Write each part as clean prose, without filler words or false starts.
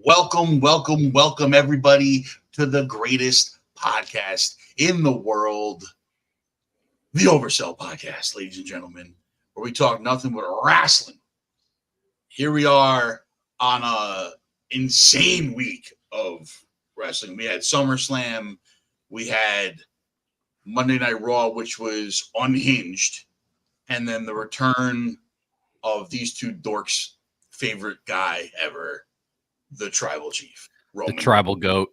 Welcome, everybody, to the greatest podcast in the world, the Oversell podcast, ladies and gentlemen, where we talk nothing but wrestling. Here we are on a insane week of wrestling. We had SummerSlam, we had Monday Night Raw, which was unhinged, and then the return of these two dorks' favorite guy ever, the Tribal Chief. The Tribal Goat.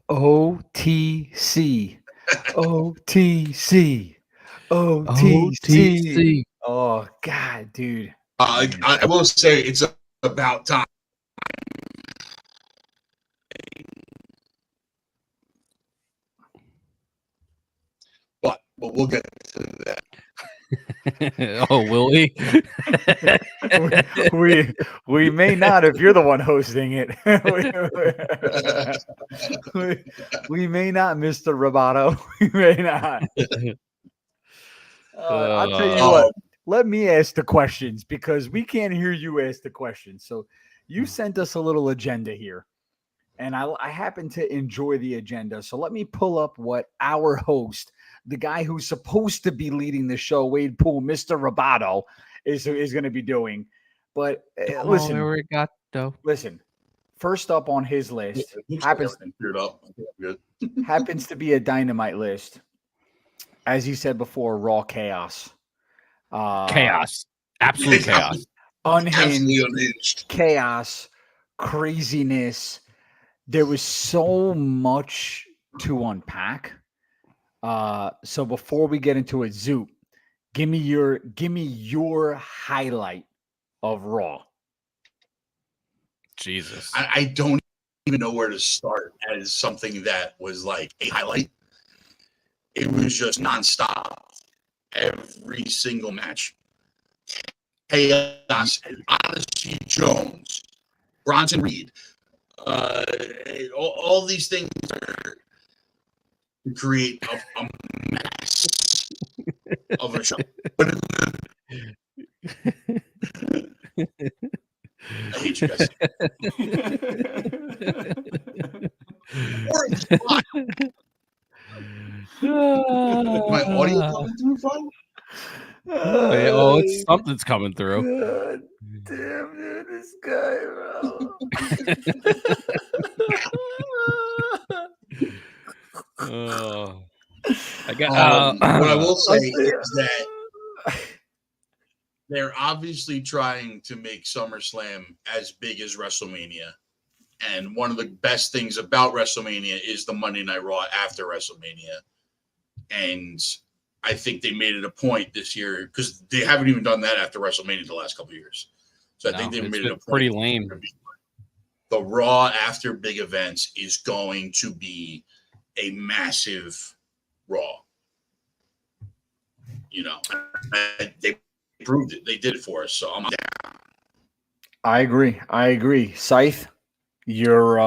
OTC. OTC. OTC. Oh, God, dude. I will say it's about time. But we'll get to that. Oh, will we? we may not if you're the one hosting it. we may not, Mr. Roboto. We may not. I'll tell you what. Let me ask the questions because we can't hear you ask the questions. So you sent us a little agenda here, and I happen to enjoy the agenda. So let me pull up what our host, the guy who's supposed to be leading the show, Wade Poole, Mr. Roboto, is going to be doing. But listen, first up on his list happens to be a dynamite list. As you said before, Raw Chaos. Chaos. Absolute chaos. Unhinged. Chaos. Craziness. There was so much to unpack. So before we get into it, Zoop, give me your highlight of Raw. Jesus. I don't even know where to start as something that was like a highlight. It was just nonstop. Every single match. Chaos, Odyssey Jones, Bronson Reed. All these things are to create a mess of a show. I hate you guys. My audio coming through fine? Something's coming through. God damn, dude, this guy, bro. What I will say is that they're obviously trying to make SummerSlam as big as WrestleMania. And one of the best things about WrestleMania is the Monday Night Raw after WrestleMania. And I think they made it a point this year because they haven't even done that after WrestleMania the last couple of years. So I think they made it a point. Pretty lame. The Raw after big events is going to be a massive Raw. You know, they proved it. They did it for us. So I'm down. I agree. Scythe, you're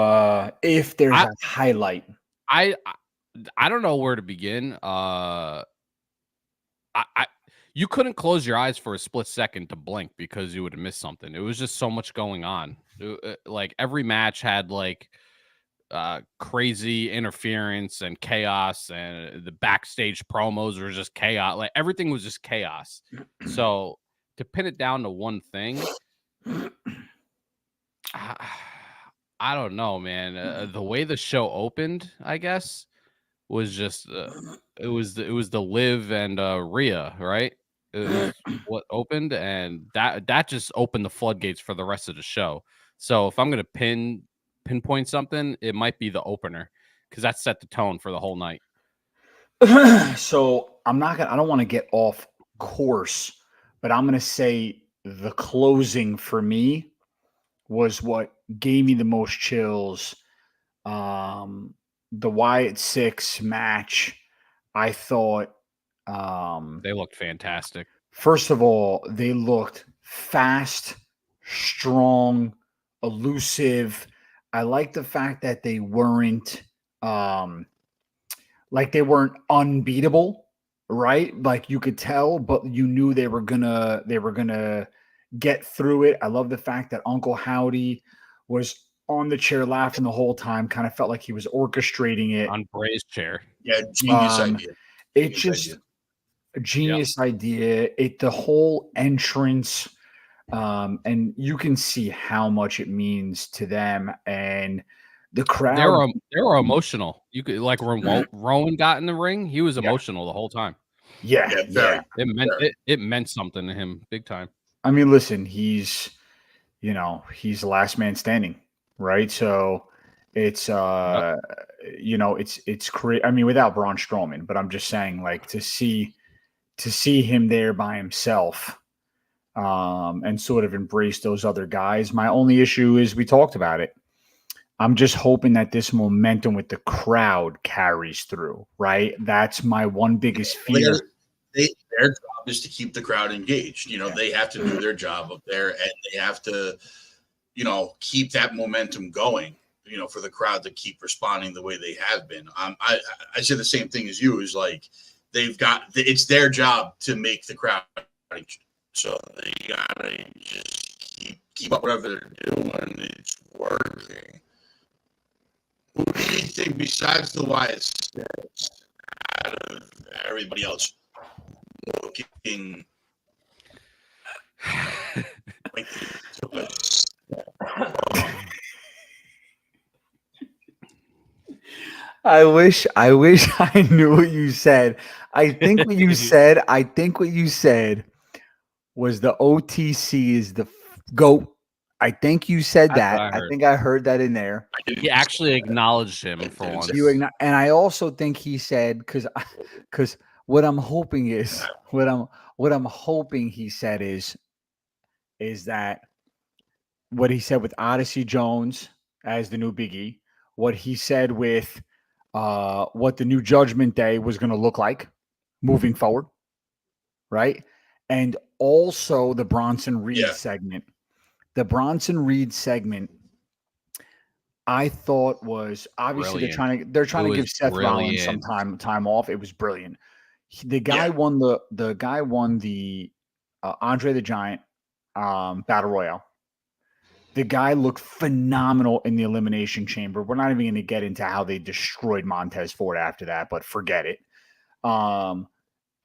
if there's a highlight. I don't know where to begin. You couldn't close your eyes for a split second to blink because you would have missed something. It was just so much going on. Like every match had like crazy interference and chaos, and the backstage promos were just chaos. Like everything was just chaos. So to pin it down to one thing, I don't know, man. The way the show opened, I guess, was just it was the Liv and Rhea, right? It was what opened, and that just opened the floodgates for the rest of the show. So if I'm gonna pinpoint something, it might be the opener because that set the tone for the whole night. So I don't want to get off course, but I'm gonna say the closing for me was what gave me the most chills. The Wyatt 6 match, I thought they looked fantastic. First of all, they looked fast, strong, elusive. I like the fact that they weren't unbeatable, right? Like you could tell, but you knew they were gonna get through it. I love the fact that Uncle Howdy was on the chair laughing the whole time. Kind of felt like he was orchestrating it. On Bray's chair. Yeah, genius Um, idea. It Genius just idea. a genius idea. The whole entrance, and you can see how much it means to them and the crowd. They were emotional. You could like when Rowan got in the ring, he was emotional the whole time. Yeah, Yeah, yeah. It meant something to him big time. I mean, listen, he's the last man standing, right? So it's it's I mean, without Braun Strowman, but I'm just saying, like, to see him there by himself, and sort of embrace those other guys. My only issue is we talked about it. I'm just hoping that this momentum with the crowd carries through, right? That's my one biggest fear. Their job is to keep the crowd engaged. They have to do their job up there, and they have to, keep that momentum going, for the crowd to keep responding the way they have been. I say the same thing as you, is like, it's their job to make the crowd, so they gotta just keep up whatever they're doing. It's working. Who do you think besides the Wyatt out of everybody else looking like I wish I knew what you said. I think what you said was the OTC is the GOAT. I think you said That's that. what I I heard. think I heard that in there. He actually acknowledged him for once. And I also think he said, because what I'm hoping is what I'm hoping he said is that what he said with Odyssey Jones as the new Biggie, what he said with what the new Judgment Day was going to look like moving forward, right? And also the Bronson Reed segment. The Bronson Reed segment, I thought, was obviously Brilliant. they're trying to give Seth Rollins some time off. It was brilliant. The guy won the Andre the Giant Battle Royale. The guy looked phenomenal in the Elimination Chamber. We're not even going to get into how they destroyed Montez Ford after that, but forget it.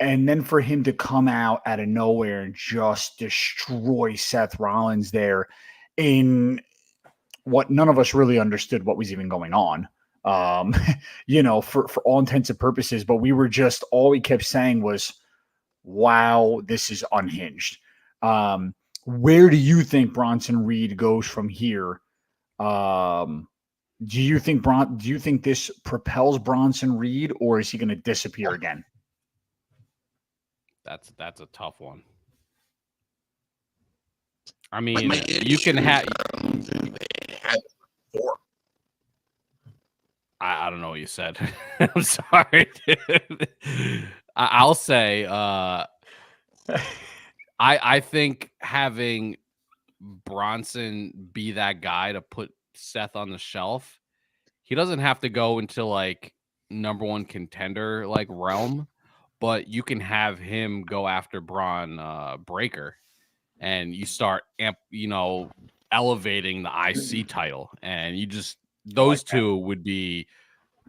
And then for him to come out of nowhere and just destroy Seth Rollins there in what none of us really understood what was even going on, for all intents and purposes. But all we kept saying was, wow, this is unhinged. Where do you think Bronson Reed goes from here? Do you think this propels Bronson Reed, or is he going to disappear again? That's a tough one. I mean, you can have. I don't know what you said. I'm sorry. I'll say. I think having Bronson be that guy to put Seth on the shelf, he doesn't have to go into like number one contender like realm, but you can have him go after Braun Breaker, and you start elevating the IC title, and those two would be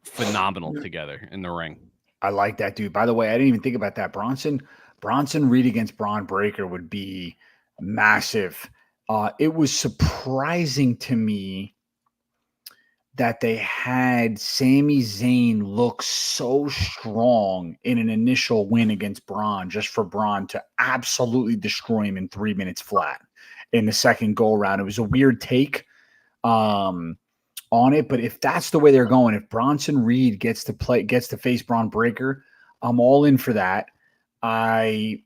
phenomenal together in the ring. I like that, dude. By the way, I didn't even think about that. Bronson Reed against Braun Breaker would be massive. It was surprising to me that they had Sami Zayn look so strong in an initial win against Braun, just for Braun to absolutely destroy him in 3 minutes flat in the second go around. It was a weird take on it, but if that's the way they're going, if Bronson Reed gets to face Braun Breaker, I'm all in for that. The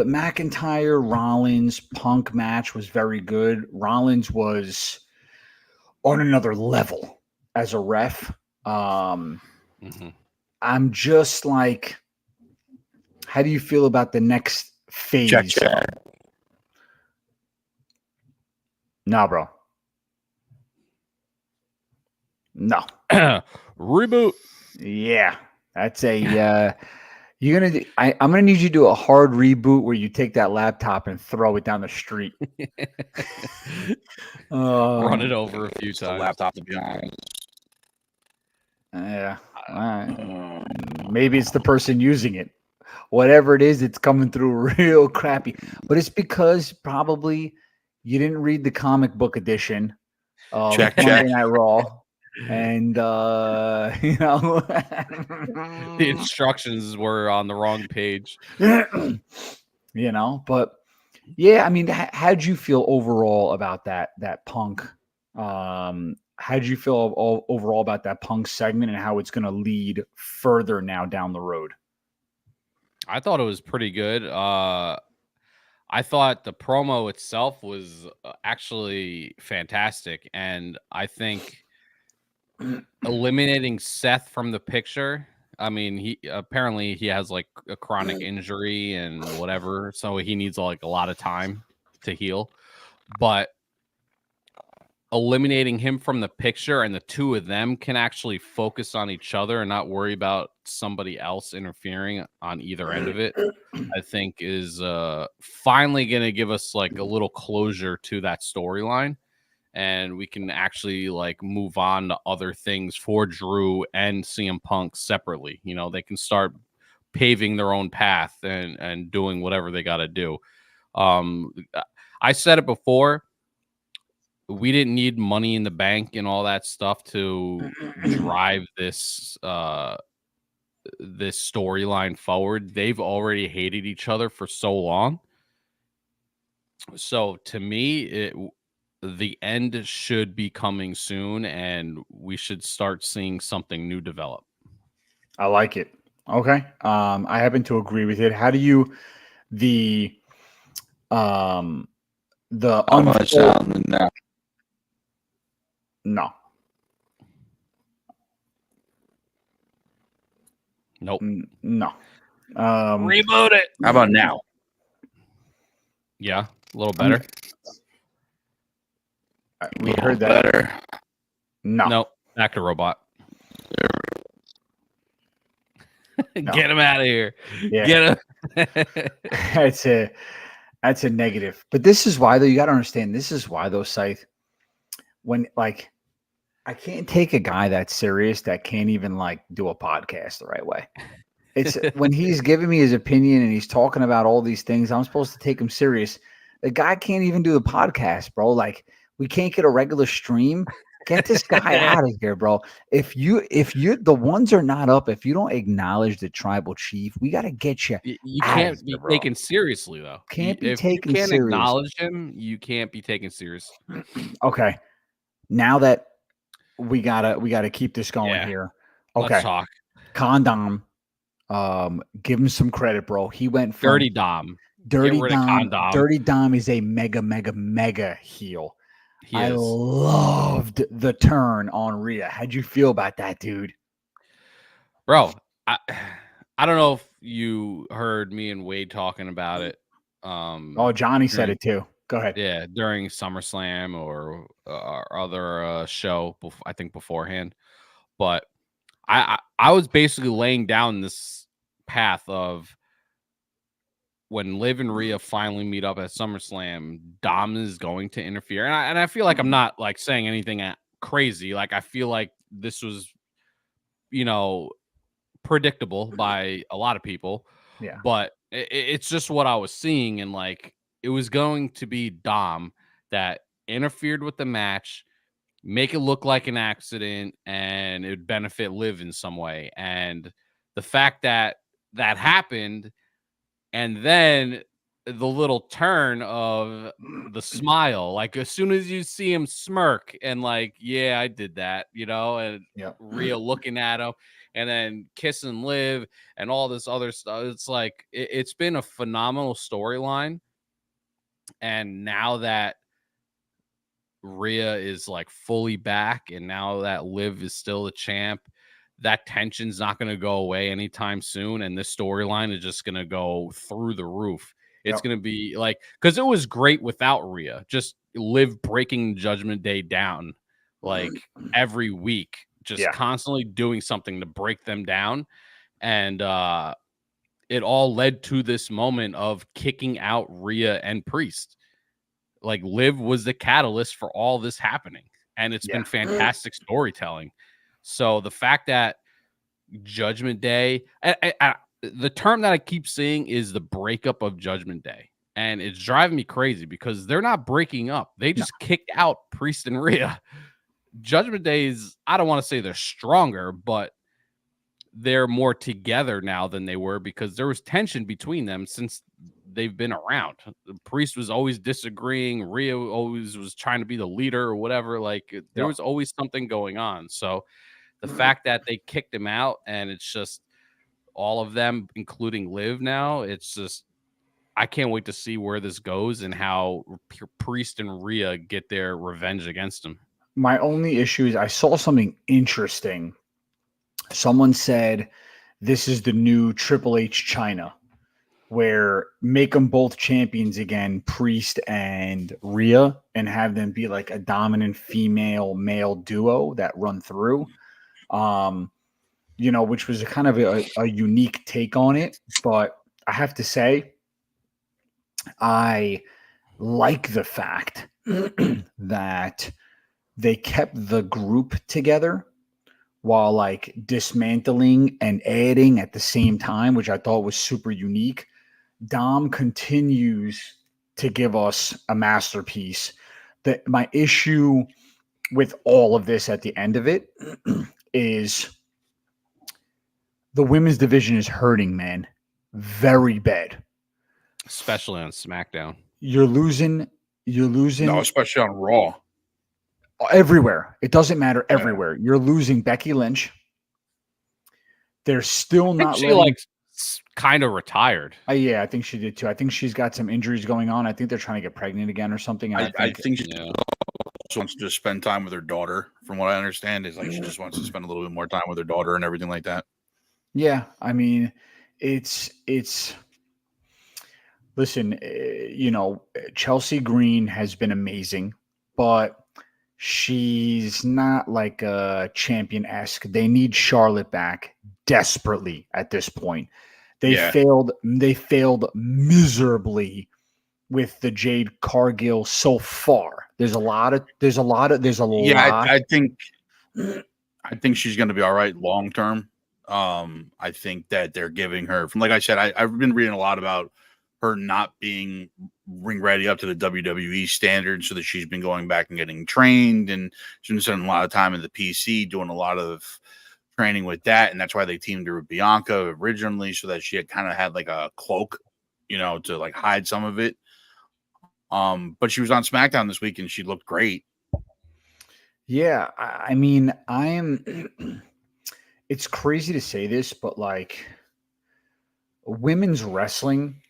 McIntyre Rollins Punk match was very good. Rollins was on another level as a ref. I'm just like, how do you feel about the next phase? Check. No, bro. No. Reboot. Yeah. That's a I'm gonna need you to do a hard reboot where you take that laptop and throw it down the street. Run it over a few It's the times. laptop, to be honest. Yeah. All right. Maybe it's the person using it. Whatever it is, it's coming through real crappy. But it's because probably you didn't read the comic book edition of Check. Monday Night Raw. And The instructions were on the wrong page. but yeah, I mean, how'd you feel overall about that Punk? How'd you feel overall about that Punk segment and how it's going to lead further now down the road? I thought it was pretty good. I thought the promo itself was actually fantastic, and I think eliminating Seth from the picture. I mean, he apparently has like a chronic injury and whatever, so he needs like a lot of time to heal. But eliminating him from the picture and the two of them can actually focus on each other and not worry about somebody else interfering on either end of it, I think is finally going to give us like a little closure to that storyline. And we can actually like move on to other things for Drew and CM Punk separately. You know, they can start paving their own path and doing whatever they got to do. I said it before. We didn't need Money in the Bank and all that stuff to drive this this storyline forward. They've already hated each other for so long. So to me, the end should be coming soon, and we should start seeing something new develop. I like it. Okay. I happen to agree with it. How do you the I'm gonna sound now. No. Nope. No. Reboot it. How about now? Yeah, a little better. We heard that. Better. No. Nope. Back to robot. No. Get him out of here. Yeah. Get him. That's a negative. But this is why, though, you got to understand. This is why, though, Scythe, when like I can't take a guy that's serious that can't even like do a podcast the right way. It's when he's giving me his opinion and he's talking about all these things, I'm supposed to take him serious. The guy can't even do the podcast, bro. Like, we can't get a regular stream. Get this guy out of here, bro. If you the ones are not up, if you don't acknowledge the tribal chief, we got to get you. You can't be taken seriously, though. Can't be if taken you can't serious. acknowledge him, you can't be taken serious. Okay. Now that we gotta keep this going here. Okay. Let's talk. Condom. Give him some credit, bro. He went from Dirty Dom. Dirty Get rid of Dom. Condom. Dirty Dom is a mega heel. He I is. loved the turn on Rhea. How'd you feel about that, dude? Bro, I don't know if you heard me and Wade talking about it. Johnny said it too. Go ahead. Yeah, during SummerSlam or our other show, I think beforehand. But I was basically laying down this path of when Liv and Rhea finally meet up at SummerSlam, Dom is going to interfere. And I feel like I'm not like saying anything crazy. Like, I feel like this was, predictable by a lot of people. Yeah. But it's just what I was seeing. And like, it was going to be Dom that interfered with the match, make it look like an accident, and it would benefit Liv in some way. And the fact that that happened, and then the little turn of the smile, like as soon as you see him smirk and like, yeah, I did that, and Rhea looking at him and then kissing Liv and all this other stuff. It's like, it's been a phenomenal storyline. And now that Rhea is like fully back, and now that Liv is still the champ, that tension's not going to go away anytime soon. And this storyline is just going to go through the roof. It's going to be like, because it was great without Rhea, just Liv breaking Judgment Day down like every week, just constantly doing something to break them down. And it all led to this moment of kicking out Rhea and Priest. Like Liv was the catalyst for all this happening, and it's been fantastic storytelling. So the fact that Judgment Day, the term that I keep seeing is the breakup of Judgment Day, and it's driving me crazy because they're not breaking up. They just kicked out Priest and Rhea. Judgment Day is, I don't want to say they're stronger, but they're more together now than they were because there was tension between them since they've been around. The Priest was always disagreeing. Rhea always was trying to be the leader or whatever. Like there was always something going on. So the fact that they kicked him out and it's just all of them, including Liv now, it's just, I can't wait to see where this goes and how Priest and Rhea get their revenge against him. My only issue is I saw something interesting. Someone said this is the new Triple H China, where make them both champions again, Priest and Rhea, and have them be like a dominant female male duo that run through. Which was a kind of a unique take on it. But I have to say, I like the fact that they kept the group together while like dismantling and adding at the same time, which I thought was super unique. Dom continues to give us a masterpiece. That my issue with all of this at the end of it is the women's division is hurting, man. Very bad. Especially on SmackDown. You're losing. No, especially on Raw. Everywhere. It doesn't matter. Everywhere. You're losing Becky Lynch. They're still not. She like kind of retired. Yeah, I think she did too. I think she's got some injuries going on. I think they're trying to get pregnant again or something. I think she also wants to just spend time with her daughter. From what I understand, is like she just wants to spend a little bit more time with her daughter and everything like that. Yeah, I mean, it's. Listen, Chelsea Green has been amazing, but she's not like a champion-esque. They need Charlotte back desperately at this point. They failed miserably with the Jade Cargill so far. There's a lot. I think she's going to be all right long term. I think that they're giving her, from like I said, I've been reading a lot about her not being ring ready up to the WWE standards, so that she's been going back and getting trained, and she's been spending a lot of time in the PC doing a lot of training with that, and that's why they teamed her with Bianca originally, so that she had kind of had like a cloak, to like hide some of it. But she was on SmackDown this week and she looked great. Yeah, I mean, it's crazy to say this, but like women's wrestling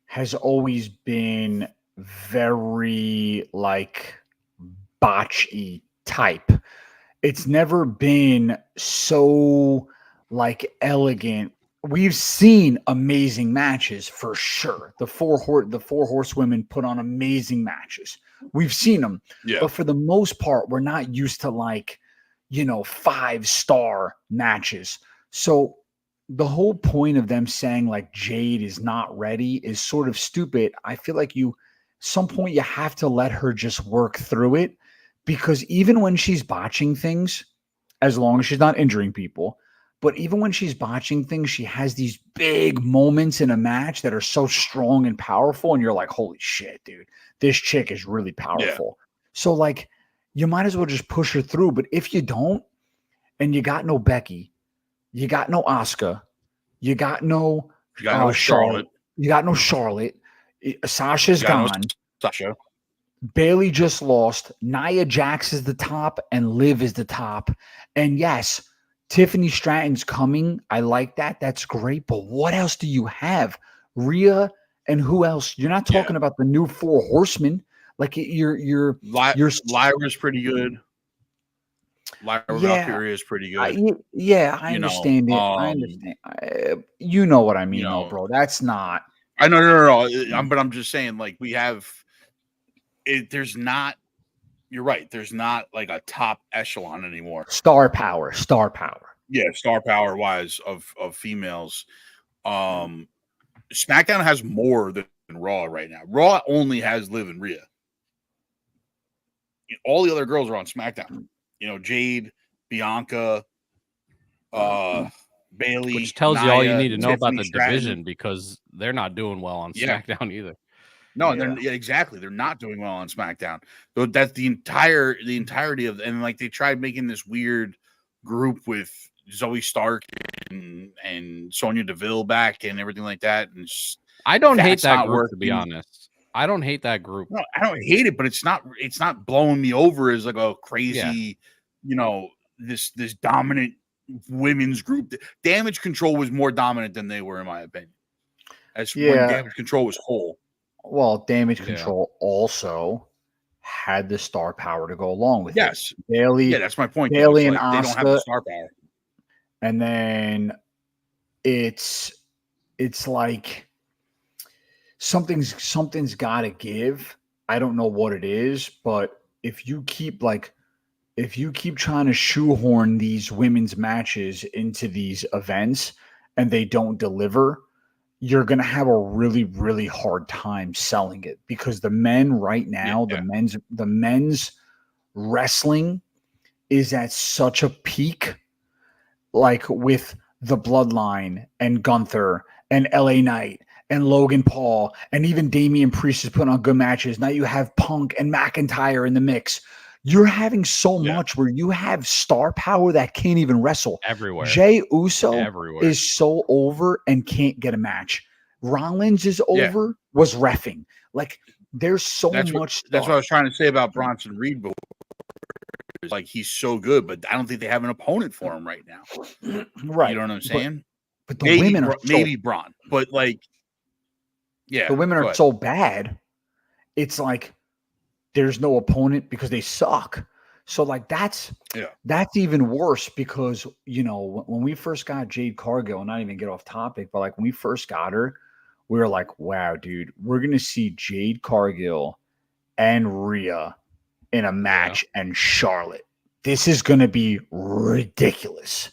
has always been very like botchy type. It's never been so like elegant. We've seen amazing matches for sure. The four horsewomen put on amazing matches. We've seen them. Yeah. But for the most part, we're not used to like, 5-star matches. So the whole point of them saying like Jade is not ready is sort of stupid. I feel like some point you have to let her just work through it, because even when she's botching things, as long as she's not injuring people, but even when she's botching things, she has these big moments in a match that are so strong and powerful. And you're like, holy shit, dude, this chick is really powerful. Yeah. So like, you might as well just push her through. But if you don't, and you got no Becky, you got no Asuka, you got no Charlotte. You got no Charlotte. Sasha's gone. No Sasha. Bailey just lost. Nia Jax is the top, and Liv is the top. And yes, Tiffany Stratton's coming. I like that. That's great. But what else do you have? Rhea and who else? You're not talking about the new 4 horsemen. Like Lyra's pretty good. Lyra Valkyria is pretty good. I understand it. I understand. You know what I mean, though, bro. That's not. I know, no. But I'm just saying, like, we have it. There's not. You're right. There's not like a top echelon anymore. Star power. Yeah, star power wise of females. SmackDown has more than Raw right now. Raw only has Liv and Rhea. All the other girls are on SmackDown. Jade, Bianca, Bailey, which tells Nia, you all you need to know about Tiffany the Stratton. division, because they're not doing well on SmackDown either. No, exactly. They're not doing well on SmackDown. So that's the entirety of, and like they tried making this weird group with Zoe Stark and Sonya Deville back and everything like that. And I don't hate that group, to be honest. I don't hate that group. No, I don't hate it, but it's not blowing me over as like a crazy, this dominant women's group. Damage Control was more dominant than they were, in my opinion. As when Damage Control was whole. Well, Damage Control also had the star power to go along with it. Bailey. Yeah, that's my point. Bailey and Asuka, they don't have the star power. And then it's like something's got to give. I don't know what it is, but if you keep trying to shoehorn these women's matches into these events and they don't deliver, you're going to have a really, really hard time selling it, because the men right now, the men's wrestling is at such a peak, like with the Bloodline and Gunther and LA Knight and Logan Paul, and even Damian Priest is putting on good matches. Now you have Punk and McIntyre in the mix. You're having so much where you have star power that can't even wrestle. Everywhere. Jey Uso is so over and can't get a match. Rollins is over, was reffing. Like, there's so much. That's what I was trying to say about Bronson Reed before. It's like, he's so good, but I don't think they have an opponent for him right now. Right. You know what I'm saying? But the women are maybe Braun, but like, the women are so bad. It's like there's no opponent because they suck. So like that's even worse, because when we first got Jade Cargill, not even get off topic, but like when we first got her, we were like, wow, dude, we're gonna see Jade Cargill and Rhea in a match and Charlotte. This is gonna be ridiculous.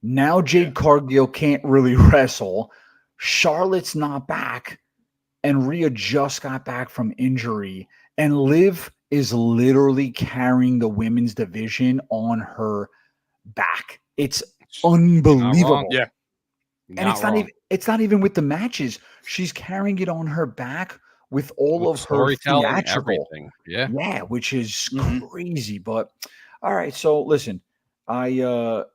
Now Jade Cargill can't really wrestle. Charlotte's not back, and Rhea just got back from injury, and Liv is literally carrying the women's division on her back. It's unbelievable. Yeah. And it's not even with the matches. She's carrying it on her back with all of her theatrical. Everything. Yeah, which is crazy. But all right, so listen, 1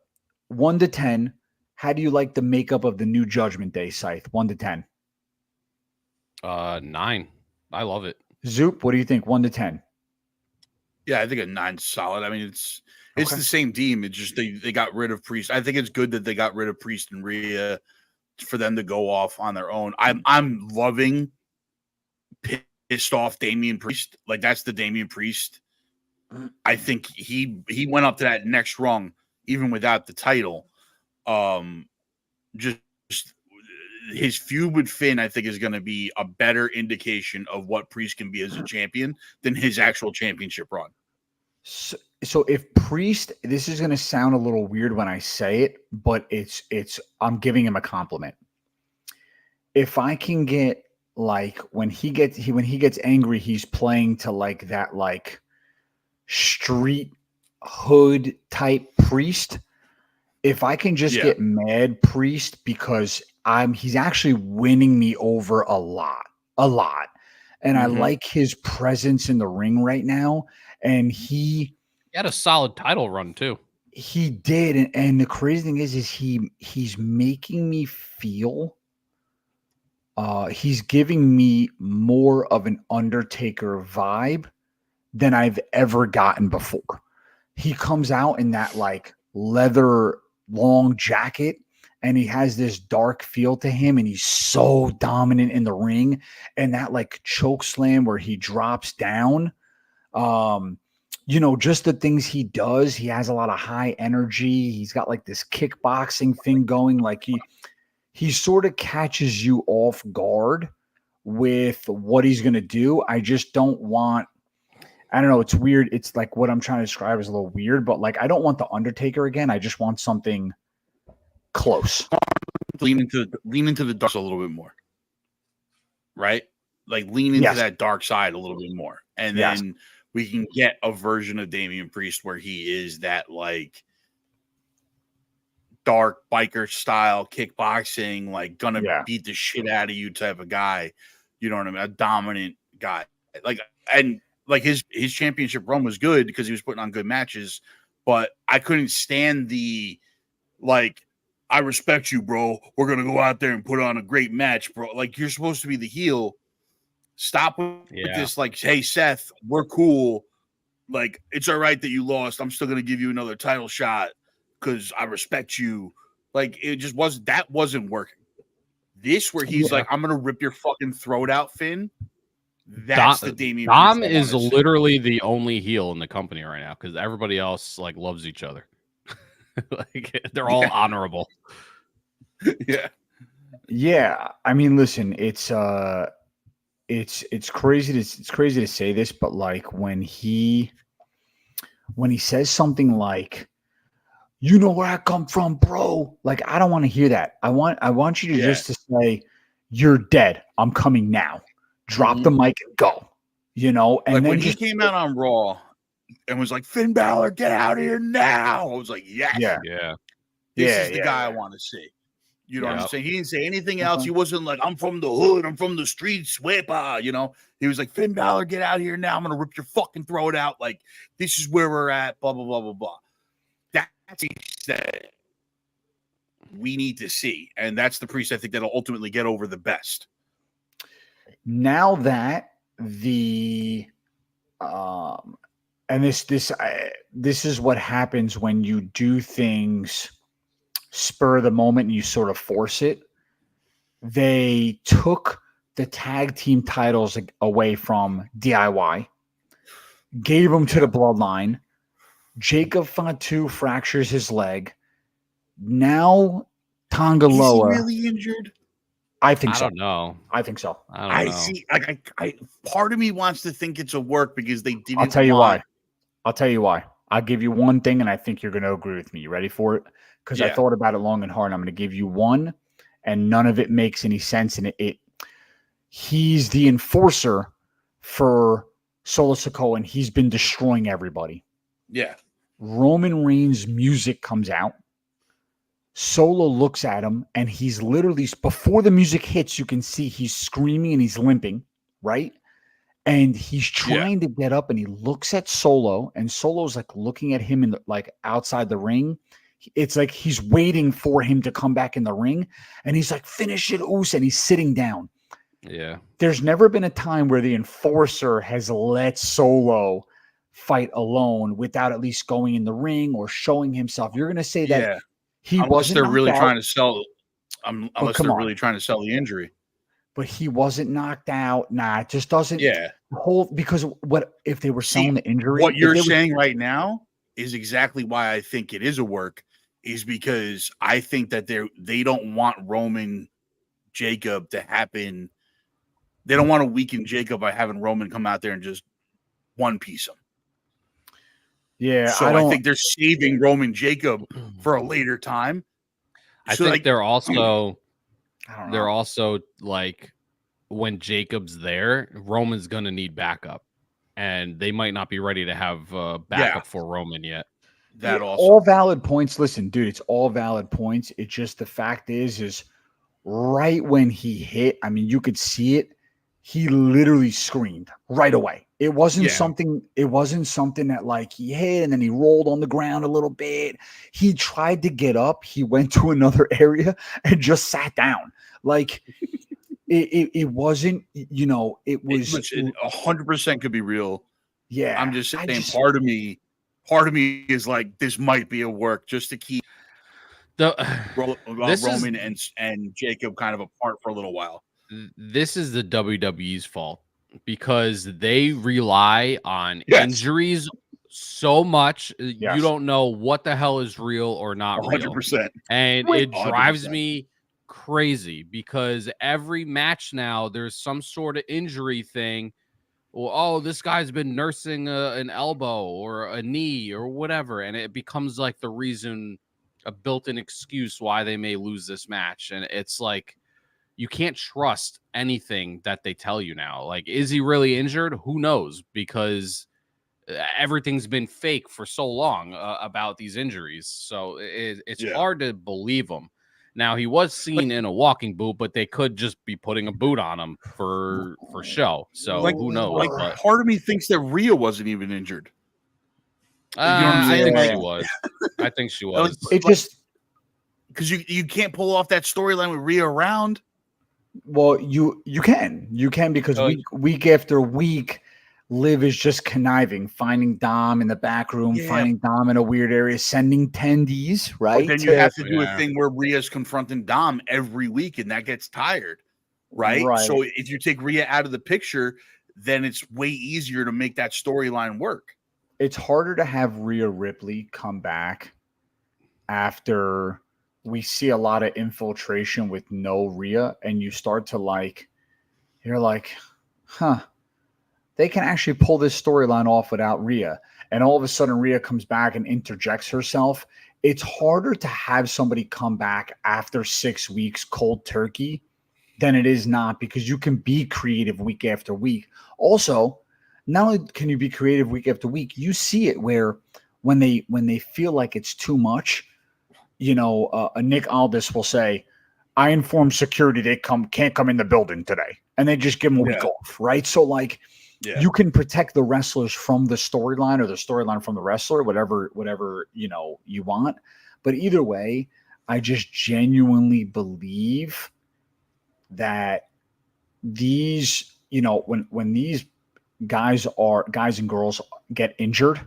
to 10, how do you like the makeup of the new Judgment Day, Scythe? 1 to 10. 9. I love it. Zoop, what do you think? 1 to 10. Yeah, I think a 9's solid. I mean, it's the same team. It's just they got rid of Priest. I think it's good that they got rid of Priest and Rhea for them to go off on their own. I'm loving pissed off Damian Priest. Like, that's the Damian Priest. I think he went up to that next rung even without the title. Just his feud with Finn, I think, is going to be a better indication of what Priest can be as a champion than his actual championship run. So if Priest, this is going to sound a little weird when I say it, but I'm giving him a compliment. If I can get, like, when he gets angry, he's playing to like that, like, street hood type Priest. If I can just get mad Priest, because he's actually winning me over a lot. And I like his presence in the ring right now. And he had a solid title run too. He did. And the crazy thing is he's making me feel, he's giving me more of an Undertaker vibe than I've ever gotten before. He comes out in that like leather long jacket, and he has this dark feel to him, and he's so dominant in the ring, and that like choke slam where he drops down, just the things he does. He has a lot of high energy. He's got like this kickboxing thing going. Like he sort of catches you off guard with what he's going to do. I just don't want, I don't know. It's weird. It's like what I'm trying to describe is a little weird, but like, I don't want the Undertaker again. I just want something close. lean into the dark a little bit more, right? Like lean into that dark side a little bit more, and then we can get a version of Damian Priest where he is that like dark biker style kickboxing, like gonna beat the shit out of you type of guy. You know what I mean? A dominant guy, like his championship run was good because he was putting on good matches, but I couldn't stand the like. I respect you, bro. We're going to go out there and put on a great match, bro. Like, you're supposed to be the heel. Stop with this, like, hey, Seth, we're cool. Like, it's all right that you lost. I'm still going to give you another title shot because I respect you. Like, it just wasn't working. This, where he's like, I'm going to rip your fucking throat out, Finn. That's the Damian. Dom is literally the only heel in the company right now because everybody else, like, loves each other. Like they're all honorable. Yeah. I mean, listen, it's crazy to say this, but like when he says something like, you know where I come from, bro. Like, I don't want to hear that. I want you to just to say, you're dead. I'm coming now. Drop the mic and go. You know, and like then when he came out on Raw and was like, Finn Balor, get out of here now. I was like, yes. Yeah. This is the guy I want to see. You know what I'm saying? He didn't say anything else. He wasn't like, I'm from the hood. I'm from the streets. Whippa. You know, he was like, Finn Balor, get out of here now. I'm going to rip your fucking throat out. Like, this is where we're at. Blah, blah, blah, blah, blah. That's that we need to see. And that's the Priest, I think, that'll ultimately get over the best. Now that the and this is what happens when you do things spur of the moment and you sort of force it. They took the tag team titles away from DIY, gave them to the Bloodline. Jacob Fatu fractures his leg. Now Tonga Loa. Is he really injured? I think so. I don't know. I think so. I don't know. See. I part of me wants to think it's a work because they didn't. I'll tell you why. I'll give you one thing, and I think you're going to agree with me. You ready for it? Because I thought about it long and hard. And I'm going to give you one, and none of it makes any sense. And he's the enforcer for Solo Sikoa, and he's been destroying everybody. Yeah. Roman Reigns' music comes out. Solo looks at him, and he's literally, before the music hits, you can see he's screaming and he's limping, right? And he's trying to get up, and he looks at Solo, and Solo's like looking at him like outside the ring. It's like he's waiting for him to come back in the ring, and he's like, finish it, Oos, and he's sitting down. Yeah. There's never been a time where the enforcer has let Solo fight alone without at least going in the ring or showing himself. You're going to say that he wasn't they're really out, trying to sell. Unless they're really trying to sell the injury. But he wasn't knocked out. Nah, it just doesn't hold, because what if they were selling the injury? What you're saying right now is exactly why I think it is a work, is because I think that they don't want Roman Jacob to happen. They don't want to weaken Jacob by having Roman come out there and just one piece him. Yeah. So I think they're saving Roman Jacob for a later time. I think they're also like, when Jacob's there, Roman's gonna need backup, and they might not be ready to have backup for Roman yet. That also all valid points. Listen, dude, it's all valid points. It's just the fact is right when he hit, I mean, you could see it. He literally screamed right away. It wasn't something. It wasn't something that like he hit and then he rolled on the ground a little bit. He tried to get up. He went to another area and just sat down. Like it wasn't. You know, it was 100% could be real. Yeah, I'm just saying. Part of me is like, this might be a work just to keep Roman and Jacob kind of apart for a little while. This is the WWE's fault, because they rely on injuries so much. You don't know what the hell is real or not 100%. real. And it drives me crazy, because every match now there's some sort of injury thing. Or, oh, this guy's been nursing an elbow or a knee or whatever. And it becomes like the reason a built-in excuse why they may lose this match. And it's like, you can't trust anything that they tell you now. Like, is he really injured? Who knows? Because everything's been fake for so long about these injuries. So it's hard to believe them. Now, he was seen in a walking boot, but they could just be putting a boot on him for show. So who knows? Like, part of me thinks that Rhea wasn't even injured. I think she was. I think she was. It just because you can't pull off that storyline with Rhea around. Well, you can because week after week, Liv is just conniving, finding Dom in the back room, finding Dom in a weird area, sending tendies, right? But then you have to do a thing where Rhea's confronting Dom every week, and that gets tired, right? So if you take Rhea out of the picture, then it's way easier to make that storyline work. It's harder to have Rhea Ripley come back after we see a lot of infiltration with no Rhea, and you start to you're like, huh, they can actually pull this storyline off without Rhea. And all of a sudden Rhea comes back and interjects herself. It's harder to have somebody come back after 6 weeks cold turkey than it is not, because you can be creative week after week. Also, not only can you be creative week after week, you see it where when they feel like it's too much, Nick Aldis will say, I informed security they can't come in the building today. And they just give them a week off, right? So you can protect the wrestlers from the storyline, or the storyline from the wrestler, whatever, you want. But either way, I just genuinely believe that these, when these guys and girls get injured,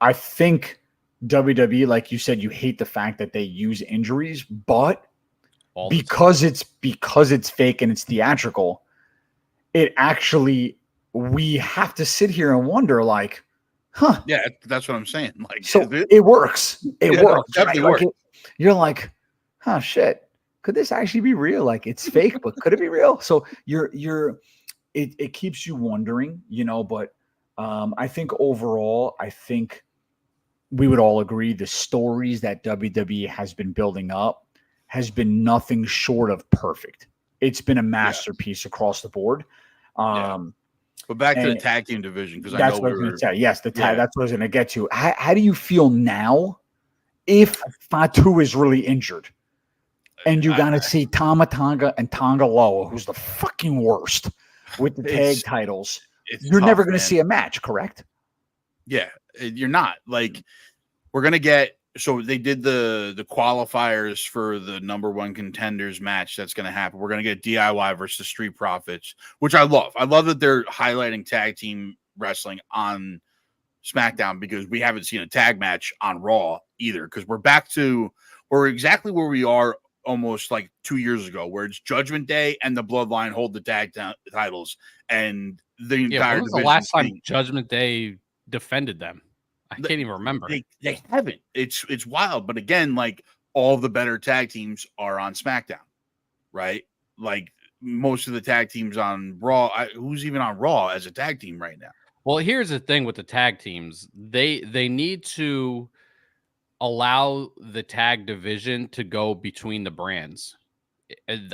I think WWE, like you said, you hate the fact that they use injuries, but because it's fake and it's theatrical, it actually, we have to sit here and wonder, huh? Yeah, that's what I'm saying. So it works. It works. Definitely right? works. You're like, huh, shit. Could this actually be real? It's fake, but could it be real? So it keeps you wondering, but I think overall, we would all agree the stories that WWE has been building up has been nothing short of perfect. It's been a masterpiece across the board. But back to the tag team division, because that's what I was going to say. Yes, the tag. That's what I was going to get to. How do you feel now if Fatu is really injured, and you got to see Tama Tonga and Tonga Loa, who's the fucking worst with the tag titles? You're never going to see a match, correct? Yeah, you're not. We're going to get, so they did the qualifiers for the number one contenders match that's going to happen. We're going to get DIY versus Street Profits, which I love. I love that they're highlighting tag team wrestling on SmackDown, because we haven't seen a tag match on Raw either, because we're exactly where we are almost 2 years ago, where it's Judgment Day and the Bloodline hold the tag titles, and the entire when was the last time Judgment Day defended them? I can't even remember. They haven't. It's wild. But again, all the better tag teams are on SmackDown, right? Most of the tag teams on Raw. Who's even on Raw as a tag team right now? Well, here's the thing with the tag teams. They need to allow the tag division to go between the brands.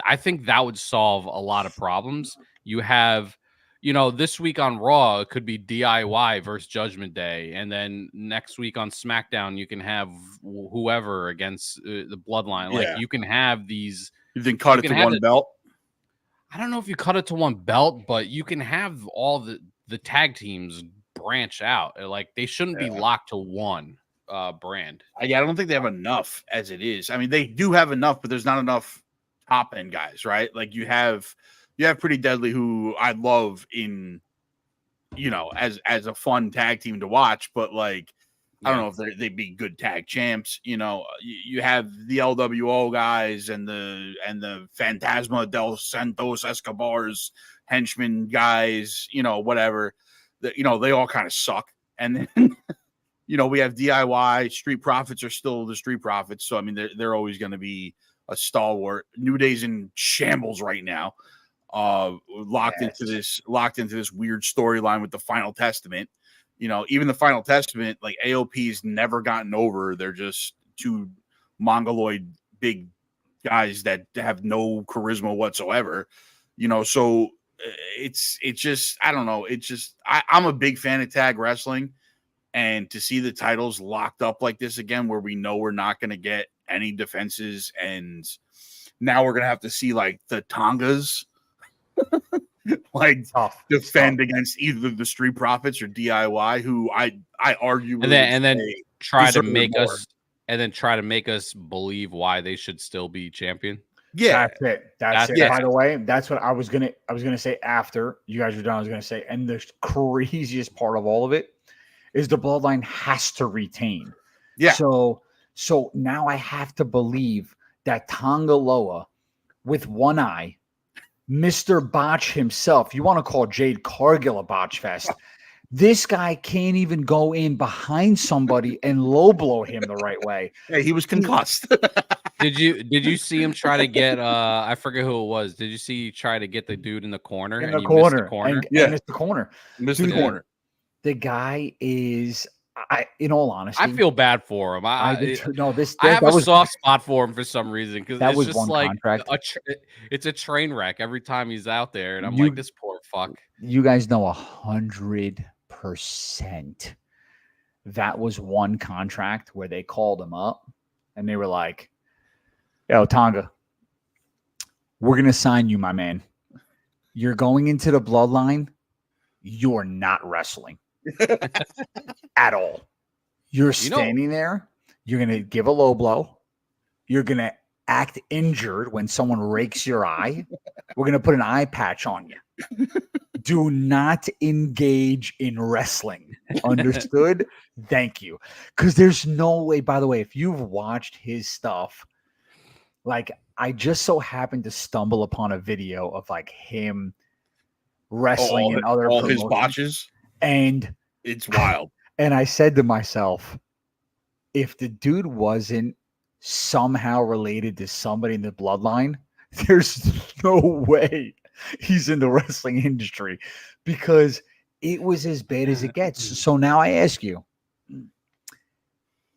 I think that would solve a lot of problems. You have, this week on Raw, it could be DIY versus Judgment Day. And then next week on SmackDown, you can have whoever against the Bloodline. You can have these. You then cut it to one belt? I don't know if you cut it to one belt, but you can have all the tag teams branch out. They shouldn't be locked to one brand. I don't think they have enough as it is. I mean, they do have enough, but there's not enough top end guys, right? You have Pretty Deadly, who I love in, as a fun tag team to watch, but I don't know if they'd be good tag champs. You have the LWO guys and the Fantasma del Santos Escobar's henchmen guys, whatever. They all kind of suck. And then we have DIY. Street Profits are still the Street Profits, so I mean they're always going to be a stalwart. New Day's in shambles right now. Locked into this weird storyline with the Final Testament. Even the Final Testament, AOP's never gotten over. They're just two mongoloid big guys that have no charisma whatsoever, you know. So it's just, I don't know. It's just, I'm a big fan of tag wrestling, and to see the titles locked up like this again, where we know we're not going to get any defenses, and now we're going to have to see like the Tongas like defend against either the Street Profits or DIY, who I argue and then try to make us believe why they should still be champion. Yeah, that's it. By the way, that's what I was gonna say after you guys were done. I was gonna say, and the craziest part of all of it is the Bloodline has to retain. Yeah. So now I have to believe that Tonga Loa, with one eye, Mr. Botch himself, you want to call Jade Cargill a botch fest. This guy can't even go in behind somebody and low blow him the right way. Hey, he was concussed. Did you see him try to get I forget who it was. Did you see he try to get the dude in the corner? Missed the corner. Missed the corner. The guy is, in all honesty, I feel bad for him. I have a soft spot for him for some reason, because that it's was just one like contract. It's a train wreck every time he's out there, and I'm like, this poor fuck. You guys know 100% that was one contract where they called him up and they were like, "Yo, Tonga, we're gonna sign you, my man. You're going into the Bloodline. You're not wrestling." At all. You're standing there. You're going to give a low blow. You're going to act injured when someone rakes your eye. We're going to put an eye patch on you. Do not engage in wrestling. Understood? Thank you. Because there's no way, by the way, if you've watched his stuff, like, I just so happened to stumble upon a video of like him wrestling in other all his botches. And it's wild. And I said to myself, if the dude wasn't somehow related to somebody in the Bloodline, there's no way he's in the wrestling industry, because it was as bad as it gets. So now I ask you,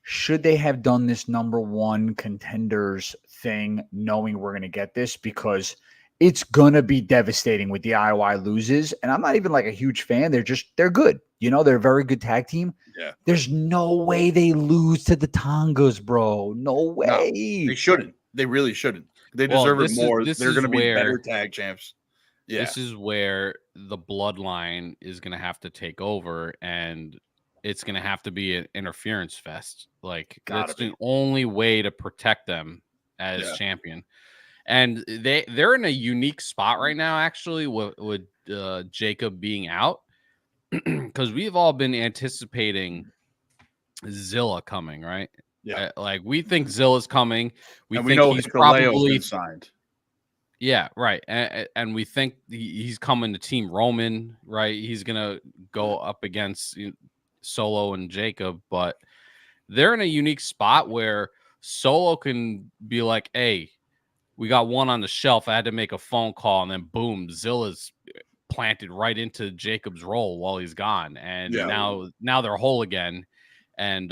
should they have done this number one contenders thing knowing we're going to get this? Because it's going to be devastating with the DIY loses. And I'm not even like a huge fan. They're good. You know, they're a very good tag team. Yeah. There's no way they lose to the Tongas, bro. No way. No, they shouldn't. They really shouldn't. They deserve it more. They're going to be better tag champs. Yeah. This is where the Bloodline is going to have to take over, and it's going to have to be an interference fest. Like, that's the only way to protect them as champion. And they're in a unique spot right now, actually, with Jacob being out, because we've all been anticipating Zilla coming, right? Yeah, like, we think Zilla's coming. We think know he's probably been signed. Yeah, right. And we think he's coming to Team Roman, right? He's gonna go up against Solo and Jacob, but they're in a unique spot where Solo can be like, "Hey, we got one on the shelf. I had to make a phone call," and then boom, Zilla's planted right into Jacob's role while he's gone, and now they're whole again, and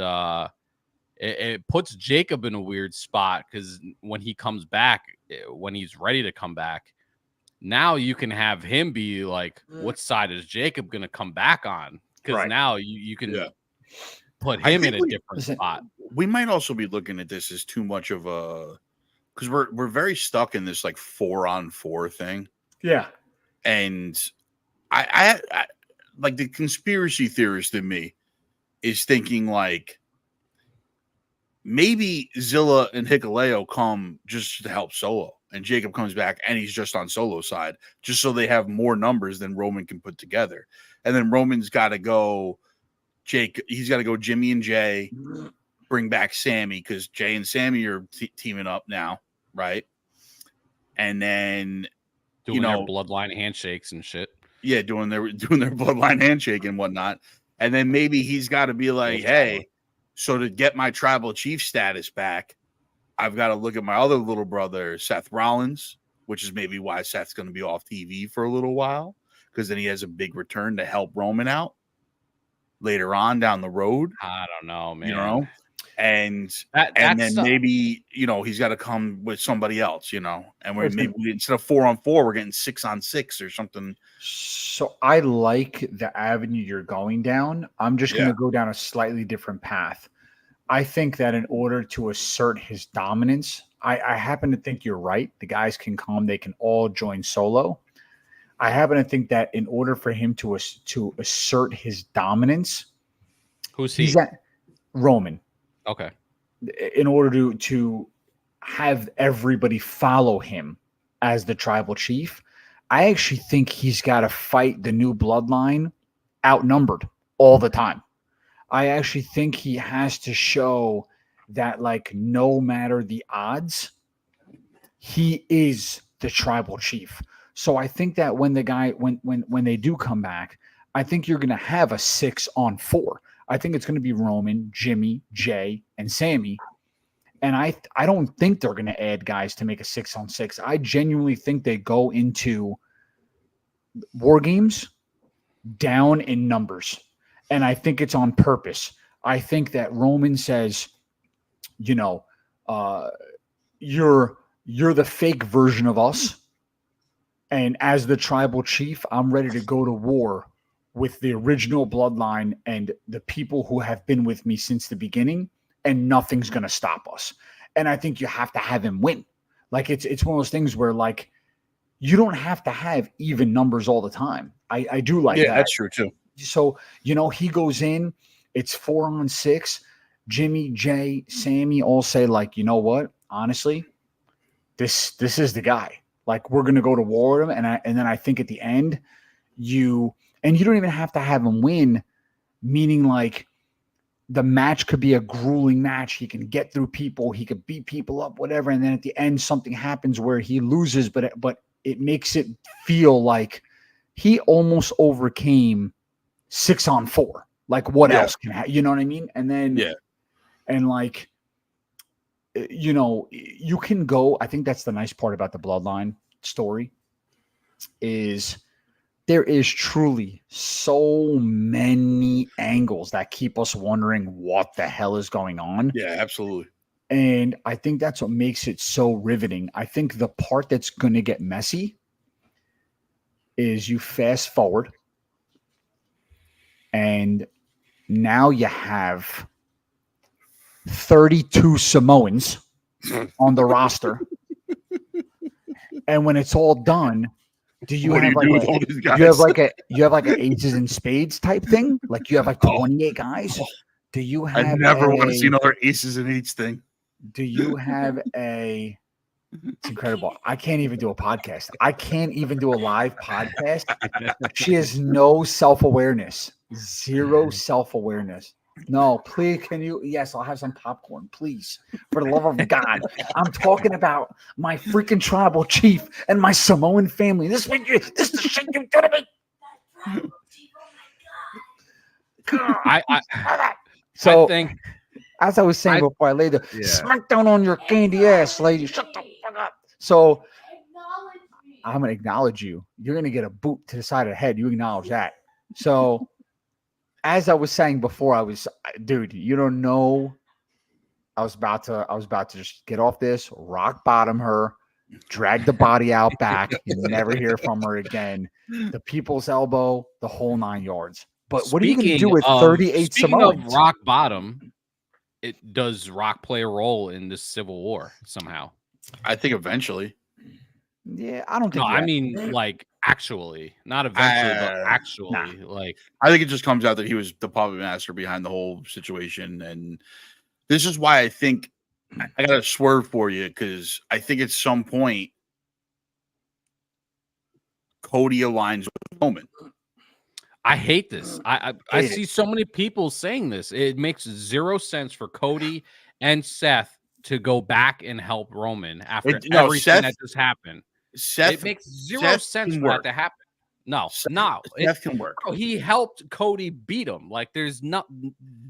it puts Jacob in a weird spot, because when he comes back, when he's ready to come back, now you can have him be like, what side is Jacob going to come back on? Because now you can put him in a different spot. We might also be looking at this as too much of a, because we're very stuck in this like 4-on-4 thing. Yeah. And I like, the conspiracy theorist in me is thinking like, maybe Zilla and Hikuleo come just to help Solo, and Jacob comes back and he's just on Solo's side, just so they have more numbers than Roman can put together. And then Roman's got to go he's got to go Jimmy and Jay, bring back Sammy, because Jay and Sammy are teaming up now, right? And then doing their bloodline handshakes and shit. Yeah, doing their bloodline handshake and whatnot. And then maybe he's got to be like, hey, so to get my tribal chief status back, I've got to look at my other little brother, Seth Rollins, which is maybe why Seth's going to be off TV for a little while, because then he has a big return to help Roman out later on down the road. I don't know, man. You know? and That's then maybe he's got to come with somebody else, and we're maybe instead of 4-on-4, we're getting 6-on-6 or something. So I like the avenue you're going down. I'm just going to go down a slightly different path. I think that in order to assert his dominance, I happen to think you're right. The guys can come; they can all join solo. I happen to think that in order for him to assert his dominance, he's at Roman. Okay. In order to have everybody follow him as the tribal chief, I actually think he's got to fight the new bloodline outnumbered all the time. I actually think he has to show that, like, no matter the odds, he is the tribal chief. So I think that when they do come back, I think you're going to have a 6-on-4. I think it's going to be Roman, Jimmy, Jay, and Sammy. And I don't think they're going to add guys to make a 6-on-6. I genuinely think they go into War Games down in numbers. And I think it's on purpose. I think that Roman says, you're the fake version of us. And as the tribal chief, I'm ready to go to war with the original bloodline and the people who have been with me since the beginning, and nothing's going to stop us. And I think you have to have him win. Like, it's one of those things where, like, you don't have to have even numbers all the time. I do like that. Yeah, that's true too. So, he goes in, it's 4-on-6. Jimmy, Jay, Sammy all say, like, you know what? Honestly, this is the guy. Like, we're going to go to war with him. And then I think at the end, you don't even have to have him win, meaning, like, the match could be a grueling match. He can get through people. He could beat people up, whatever. And then at the end, something happens where he loses, but it makes it feel like he almost overcame 6-on-4. Like, what else can happen? You know what I mean? And then, and like, you can go. I think that's the nice part about the Bloodline story is there is truly so many angles that keep us wondering what the hell is going on. Yeah, absolutely. And I think that's what makes it so riveting. I think the part that's going to get messy is you fast forward and now you have 32 Samoans on the roster. And when it's all done, do you have like an aces and spades type thing? Like, you have like 28 guys? Do you have I never want to see another aces and eights thing. Do you have a It's incredible. I can't even do a podcast. I can't even do a live podcast. She has no self-awareness. Zero self-awareness. No, please, can you? Yes, I'll have some popcorn, please. For the love of God. I'm talking about my freaking tribal chief and my Samoan family. This is the shit you do to me. I think, as I was saying before I laid the smackdown on your candy ass, lady. Shut the fuck up. So I'm gonna acknowledge you. You're gonna get a boot to the side of the head. You acknowledge that. So as I was saying before, dude, you don't know. I was about to just get off this, rock bottom her, drag the body out back, and never hear from her again. The people's elbow, the whole 9 yards. But what are you going to do with 38 Samoans? Of rock bottom, does Rock play a role in this Civil War somehow? I think eventually. Yeah, I don't think. No, I mean, like, actually, not eventually, but actually, like, I think it just comes out that he was the puppet master behind the whole situation, and this is why I think I got to swerve for you, because I think at some point Cody aligns with Roman. I hate this. I see so many people saying this. It makes zero sense for Cody and Seth to go back and help Roman after everything that just happened. It makes zero sense for that to happen. No, Seth can work. Bro, he helped Cody beat him. Like, there's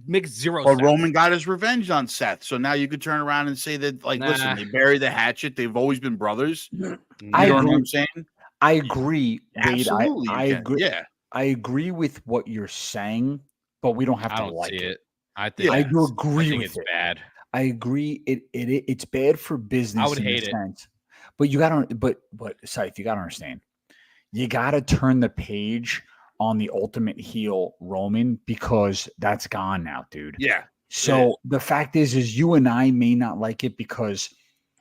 makes zero sense. Roman got his revenge on Seth, so now you could turn around and say that, like, listen, they bury the hatchet. They've always been brothers. You know what I'm saying? I agree. Absolutely, I agree. Yeah. I agree with what you're saying, but we don't have to like it. I think I do it's- agree I think with it's it. bad. I agree. It's bad for business. I would in hate a it. sense. But you gotta. But Scythe, you gotta understand. You gotta turn the page on the ultimate heel Roman because that's gone now, dude. Yeah. So the fact is you and I may not like it because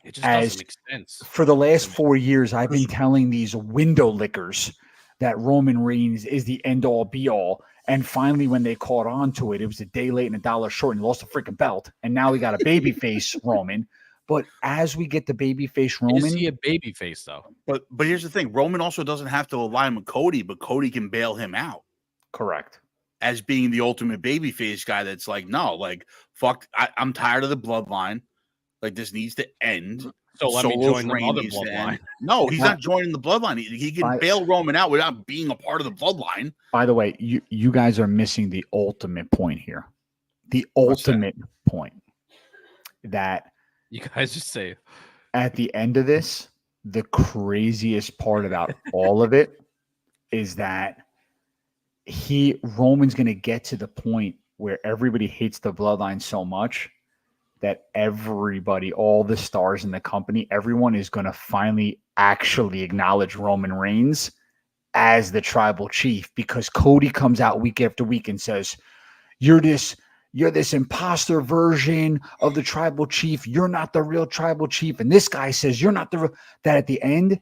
It just doesn't make sense. for the last 4 years, I've been telling these window lickers that Roman Reigns is the end all be all. And finally, when they caught on to it, it was a day late and $1 short and lost the freaking belt. And now we got a babyface Roman. But as we get the babyface Roman, Is he a babyface though? But here's the thing: Roman also doesn't have to align with Cody, but Cody can bail him out correct. as being the ultimate babyface guy. That's like, no, like, fuck, I'm tired of the bloodline. Like, this needs to end. So let me Solo's join the reign other needs to bloodline. end. No, he's not joining the bloodline. He can bail Roman out without being a part of the bloodline. By the way, you guys are missing the ultimate point here. The ultimate point that You guys just say at the end of this, the craziest part about all of it is that Roman's going to get to the point where everybody hates the bloodline so much that everybody, all the stars in the company, everyone is going to finally actually acknowledge Roman Reigns as the tribal chief because Cody comes out week after week and says, you're this imposter version of the tribal chief. You're not the real tribal chief. And this guy says you're not the real. That at the end,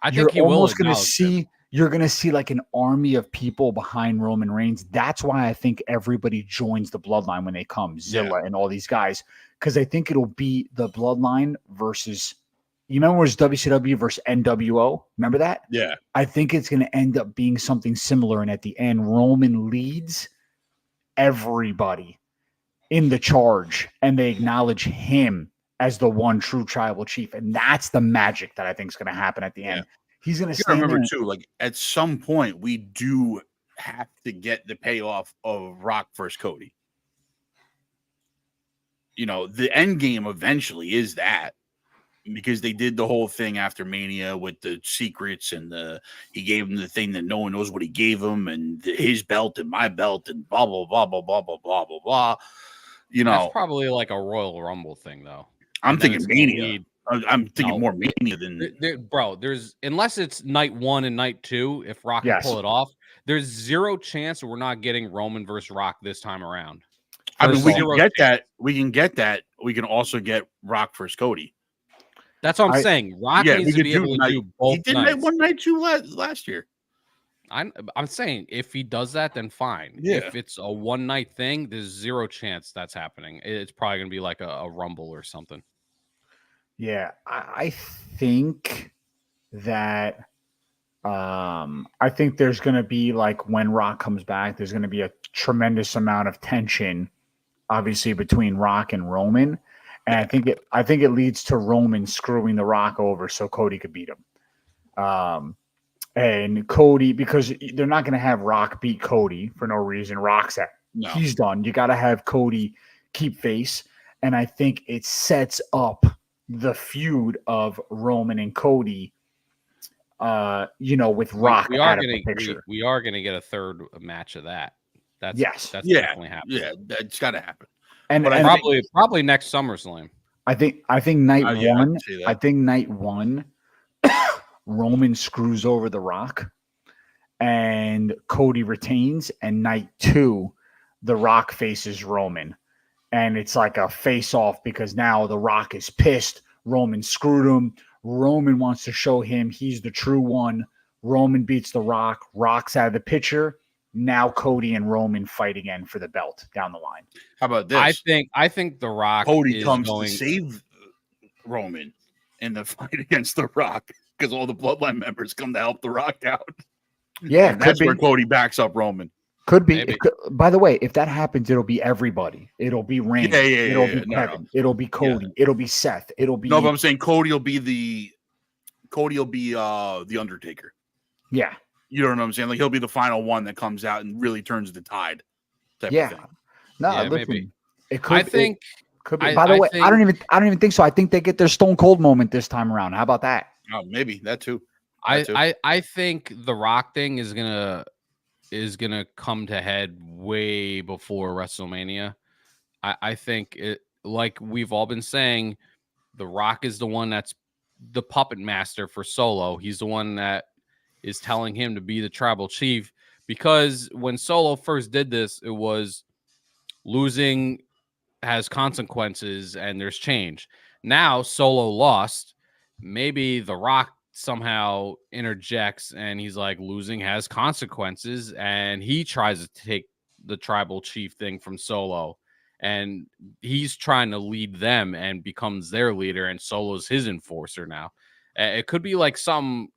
I think he will going to see. You're going to see like an army of people behind Roman Reigns. That's why I think everybody joins the bloodline when they come, Zilla and all these guys, because I think it'll be the bloodline versus. You remember it was WCW versus NWO? Remember that? Yeah. I think it's going to end up being something similar. And at the end, Roman leads everybody in the charge and they acknowledge him as the one true tribal chief. And that's the magic that I think is going to happen at the end. He's going to remember too, like at some point we do have to get the payoff of Rock versus Cody. You know, the end game eventually is that because they did the whole thing after Mania with the secrets and he gave him the thing that no one knows what he gave him and his belt and my belt and blah, blah, blah, blah, blah, blah, blah, blah, blah. You know, that's probably like a Royal Rumble thing though. I'm thinking Mania. I'm thinking more Mania than bro. There's unless it's night 1 and night 2. If Rock can pull it off, there's zero chance we're not getting Roman versus Rock this time around. I mean, we can get that. We can get that. We can also get Rock versus Cody. That's what I'm saying. Rock needs to be able to do both. He did one night 2 last year. I'm saying if he does that, then fine. Yeah. If it's a one night thing, there's zero chance that's happening. It's probably gonna be like a Rumble or something. Yeah, I think that I think there's going to be like when Rock comes back, there's going to be a tremendous amount of tension, obviously between Rock and Roman, and I think it leads to Roman screwing the Rock over so Cody could beat him. And Cody, because they're not going to have Rock beat Cody for no reason. Rock's he's done. You got to have Cody keep face, and I think it sets up the feud of Roman and Cody, with Rock out of the picture. We are gonna get a third match of that. That's definitely happening. Yeah, that's got to happen. And probably next SummerSlam. I think night one. I think night one, Roman screws over the Rock, and Cody retains. And night 2, the Rock faces Roman. And it's like a face-off because now the Rock is pissed. Roman screwed him. Roman wants to show him he's the true one. Roman beats the Rock. Rock's out of the picture. Now Cody and Roman fight again for the belt down the line. How about this? I think the Rock Cody comes to save Roman in the fight against the Rock because all the Bloodline members come to help the Rock out. Yeah, and that's where Cody backs up Roman. Could be. By the way, if that happens, it'll be everybody. It'll be Reigns. It'll be Kevin. No. It'll be Cody. Yeah. It'll be Seth. It'll be but I'm saying Cody will be the Undertaker. Yeah. You know what I'm saying? Like he'll be the final one that comes out and really turns the tide. Yeah. No, yeah, listen, maybe. It could. I think. Could be. By the way, I don't even think so. I think they get their Stone Cold moment this time around. How about that? Oh, maybe that too. I think the Rock thing is gonna come to head way before WrestleMania. I think it, like we've all been saying, The Rock is the one that's the puppet master for Solo. He's the one that is telling him to be the tribal chief, because when Solo first did this, it was losing has consequences and there's change. Now Solo lost. Maybe The Rock somehow interjects and he's like, losing has consequences, and he tries to take the tribal chief thing from Solo, and he's trying to lead them and becomes their leader, and Solo's his enforcer now. It could be like some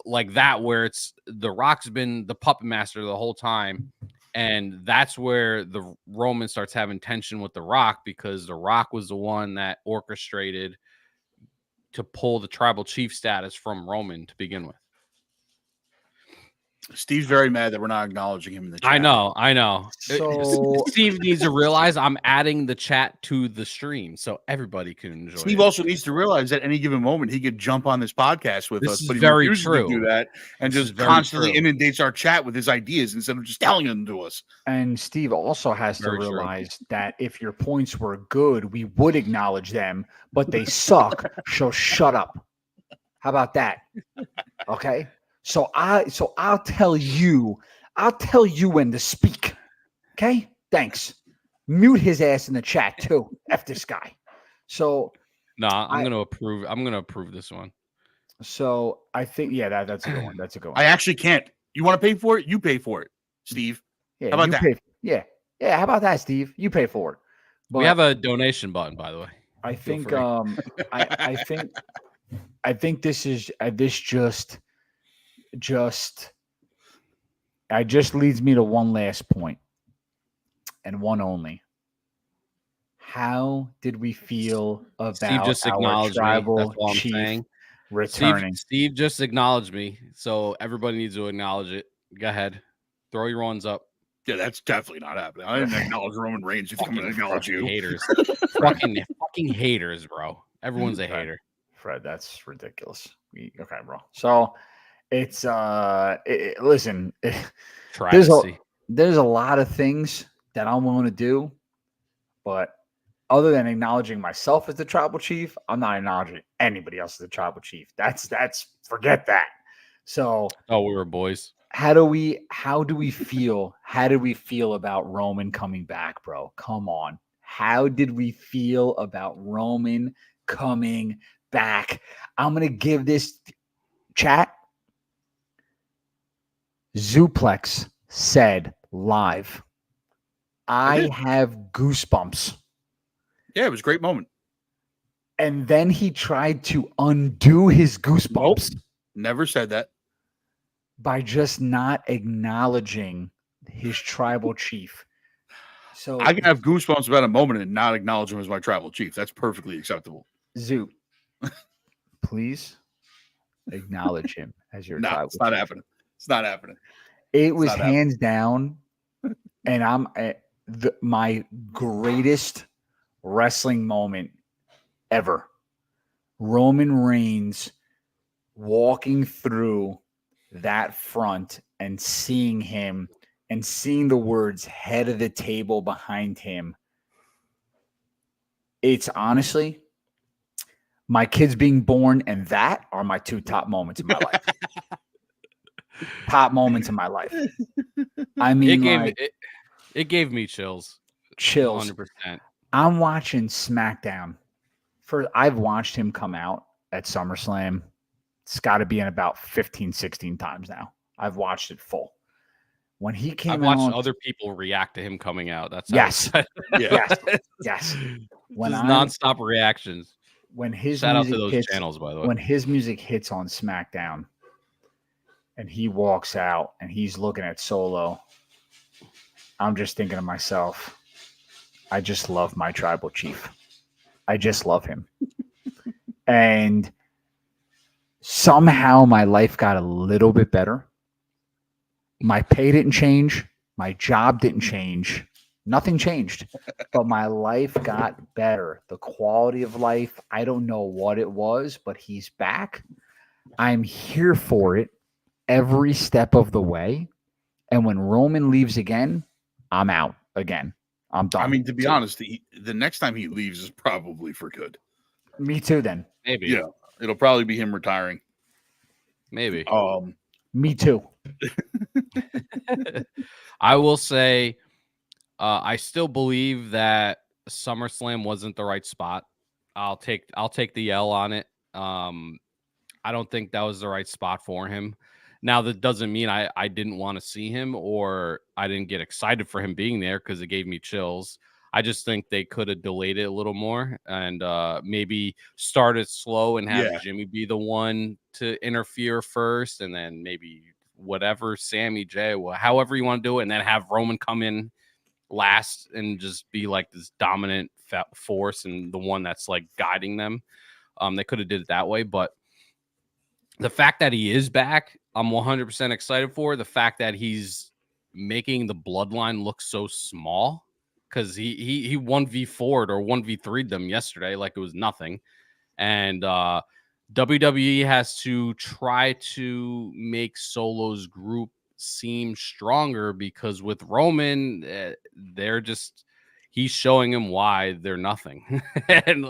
like that, where it's The Rock's been the puppet master the whole time, and that's where the Roman starts having tension with The Rock, because The Rock was the one that orchestrated to pull the tribal chief status from Roman to begin with. Steve's very mad that we're not acknowledging him in the chat. I know. So Steve needs to realize I'm adding the chat to the stream so everybody can enjoy Steve it. also needs to realize that any given moment he could jump on this podcast with This us, is but he very refuses true. to do that and This is just very constantly true. inundates our chat with his ideas instead of just telling them to us. And Steve also has to Very true. realize that if your points were good, we would acknowledge them, but they suck. So shut up. How about that? Okay. So I'll tell you when to speak. Okay. Thanks. Mute his ass in the chat too. F this guy. So I'm gonna approve this one. So I think that's a good one. That's a good one. I actually can't. You want to pay for it? You pay for it, Steve. Yeah, how about you that? pay, yeah. How about that, Steve? You pay for it. But We have a donation button, by the way. I Feel think free. I think this is this just leads me to one last point, and one only. How did we feel about Steve just our acknowledged me. tribal That's all I'm chief saying. returning? Steve just acknowledged me, so everybody needs to acknowledge it. Go ahead, throw your ones up. Yeah, that's definitely not happening. I didn't acknowledge Roman Reigns. You think I'm going to acknowledge you? Haters, fucking haters, bro. Everyone's a hater. Fred, that's ridiculous. Okay, bro. So it's listen. Travesty. There's a lot of things that I'm willing to do, but other than acknowledging myself as the tribal chief, I'm not acknowledging anybody else as the tribal chief. That's forget that. So we were boys. how do we feel? How did we feel about Roman coming back, bro? Come on. How did we feel about Roman coming back? I'm gonna give this chat. Zuplex said live, I have goosebumps. Yeah, it was a great moment. And then he tried to undo his goosebumps Never said that. by just not acknowledging his tribal chief. So I can have goosebumps about a moment and not acknowledge him as my tribal chief. That's perfectly acceptable. Zoop, please acknowledge him as your No, tribal it's not chief. happening. It's not happening. It was not hands down, and I'm my greatest wrestling moment ever. Roman Reigns walking through that front and seeing him and seeing the words head of the table behind him. It's honestly, my kids being born and that are my two top moments in my life. Top moments in my life. I mean, It gave me chills. chills. 100%. I'm watching SmackDown. I've watched him come out at SummerSlam. It's got to be in about 15, 16 times now. I've watched it full. When he came I've out, watched other people react to him coming out. That's how Yes. excited- yes. When Just I- nonstop reactions. when his Shout out music to those hits, channels, by the way. when his music hits on SmackDown, and he walks out and he's looking at Solo, I'm just thinking to myself, I just love my tribal chief. I just love him. And somehow my life got a little bit better. My pay didn't change. My job didn't change. Nothing changed. But my life got better. The quality of life, I don't know what it was, but he's back. I'm here for it every step of the way. And when Roman leaves again, I'm out again. I'm done. I mean, to be honest, the next time he leaves is probably for good. Me too. Then Maybe. Yeah, it'll probably be him retiring. Maybe. me too. I will say, I still believe that SummerSlam wasn't the right spot. I'll take the L on it. I don't think that was the right spot for him. Now, that doesn't mean I didn't want to see him or I didn't get excited for him being there because it gave me chills. I just think they could have delayed it a little more and maybe started slow and have Jimmy be the one to interfere first, and then maybe whatever, Sammy, Jay, however you want to do it, and then have Roman come in last and just be like this dominant force and the one that's like guiding them. They could have did it that way, but the fact that he is back, I'm 100% excited for. The fact that he's making the Bloodline look so small, because he 1v4'd or 1v3'd them yesterday like it was nothing. And WWE has to try to make Solo's group seem stronger, because with Roman, he's showing him why they're nothing. And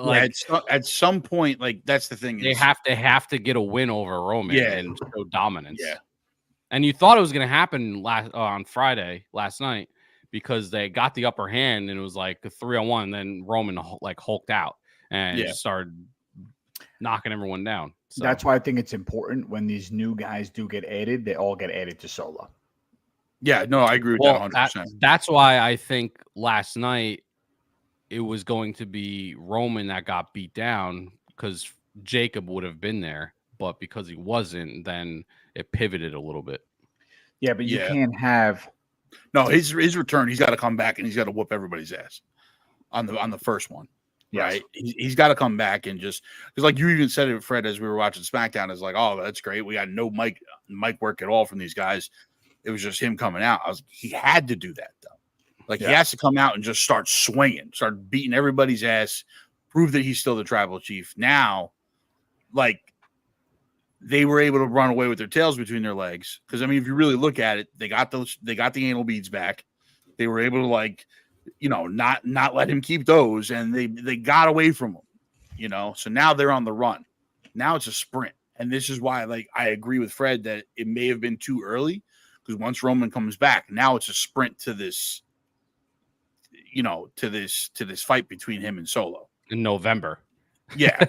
at some point, like, that's the thing. They have to get a win over Roman and show dominance. Yeah. And you thought it was going to happen on Friday last night, because they got the upper hand and it was like a 3-on-1. And then Roman like hulked out and just started knocking everyone down. So that's why I think it's important when these new guys do get added, they all get added to Solo. Yeah, no, I agree with that 100%. That's why I think last night it was going to be Roman that got beat down, because Jacob would have been there, but because he wasn't, then it pivoted a little bit. Yeah, but you can't have his return. He's got to come back and he's got to whoop everybody's ass on the first one. Right? He's got to come back and just, because like you even said it, Fred, as we were watching SmackDown, is like, oh, that's great. We got no mic work at all from these guys. It was just him coming out. He had to do that, though. Like, he has to come out and just start swinging, start beating everybody's ass, prove that he's still the tribal chief. Now, like, they were able to run away with their tails between their legs. Because, I mean, if you really look at it, they got the anal beads back. They were able to, like, not let him keep those, and they got away from him, So now they're on the run. Now it's a sprint. And this is why, like, I agree with Fred that it may have been too early. Because once Roman comes back, now it's a sprint to this, to this fight between him and Solo in November. Yeah.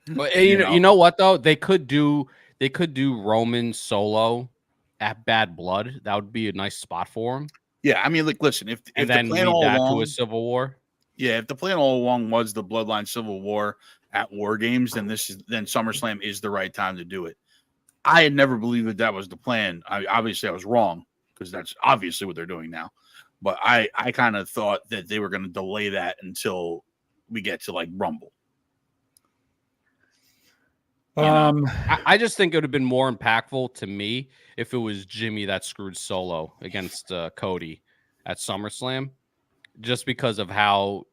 But you know what though? They could do Roman Solo at Bad Blood. That would be a nice spot for him. Yeah, I mean, like, listen, if then the plan lead all that along to a Civil War. Yeah, if the plan all along was the Bloodline Civil War at War Games, then SummerSlam is the right time to do it. I had never believed that was the plan. Obviously, I was wrong, because that's obviously what they're doing now. But I kind of thought that they were going to delay that until we get to, like, Rumble. I just think it would have been more impactful to me if it was Jimmy that screwed Solo against Cody at SummerSlam, just because of how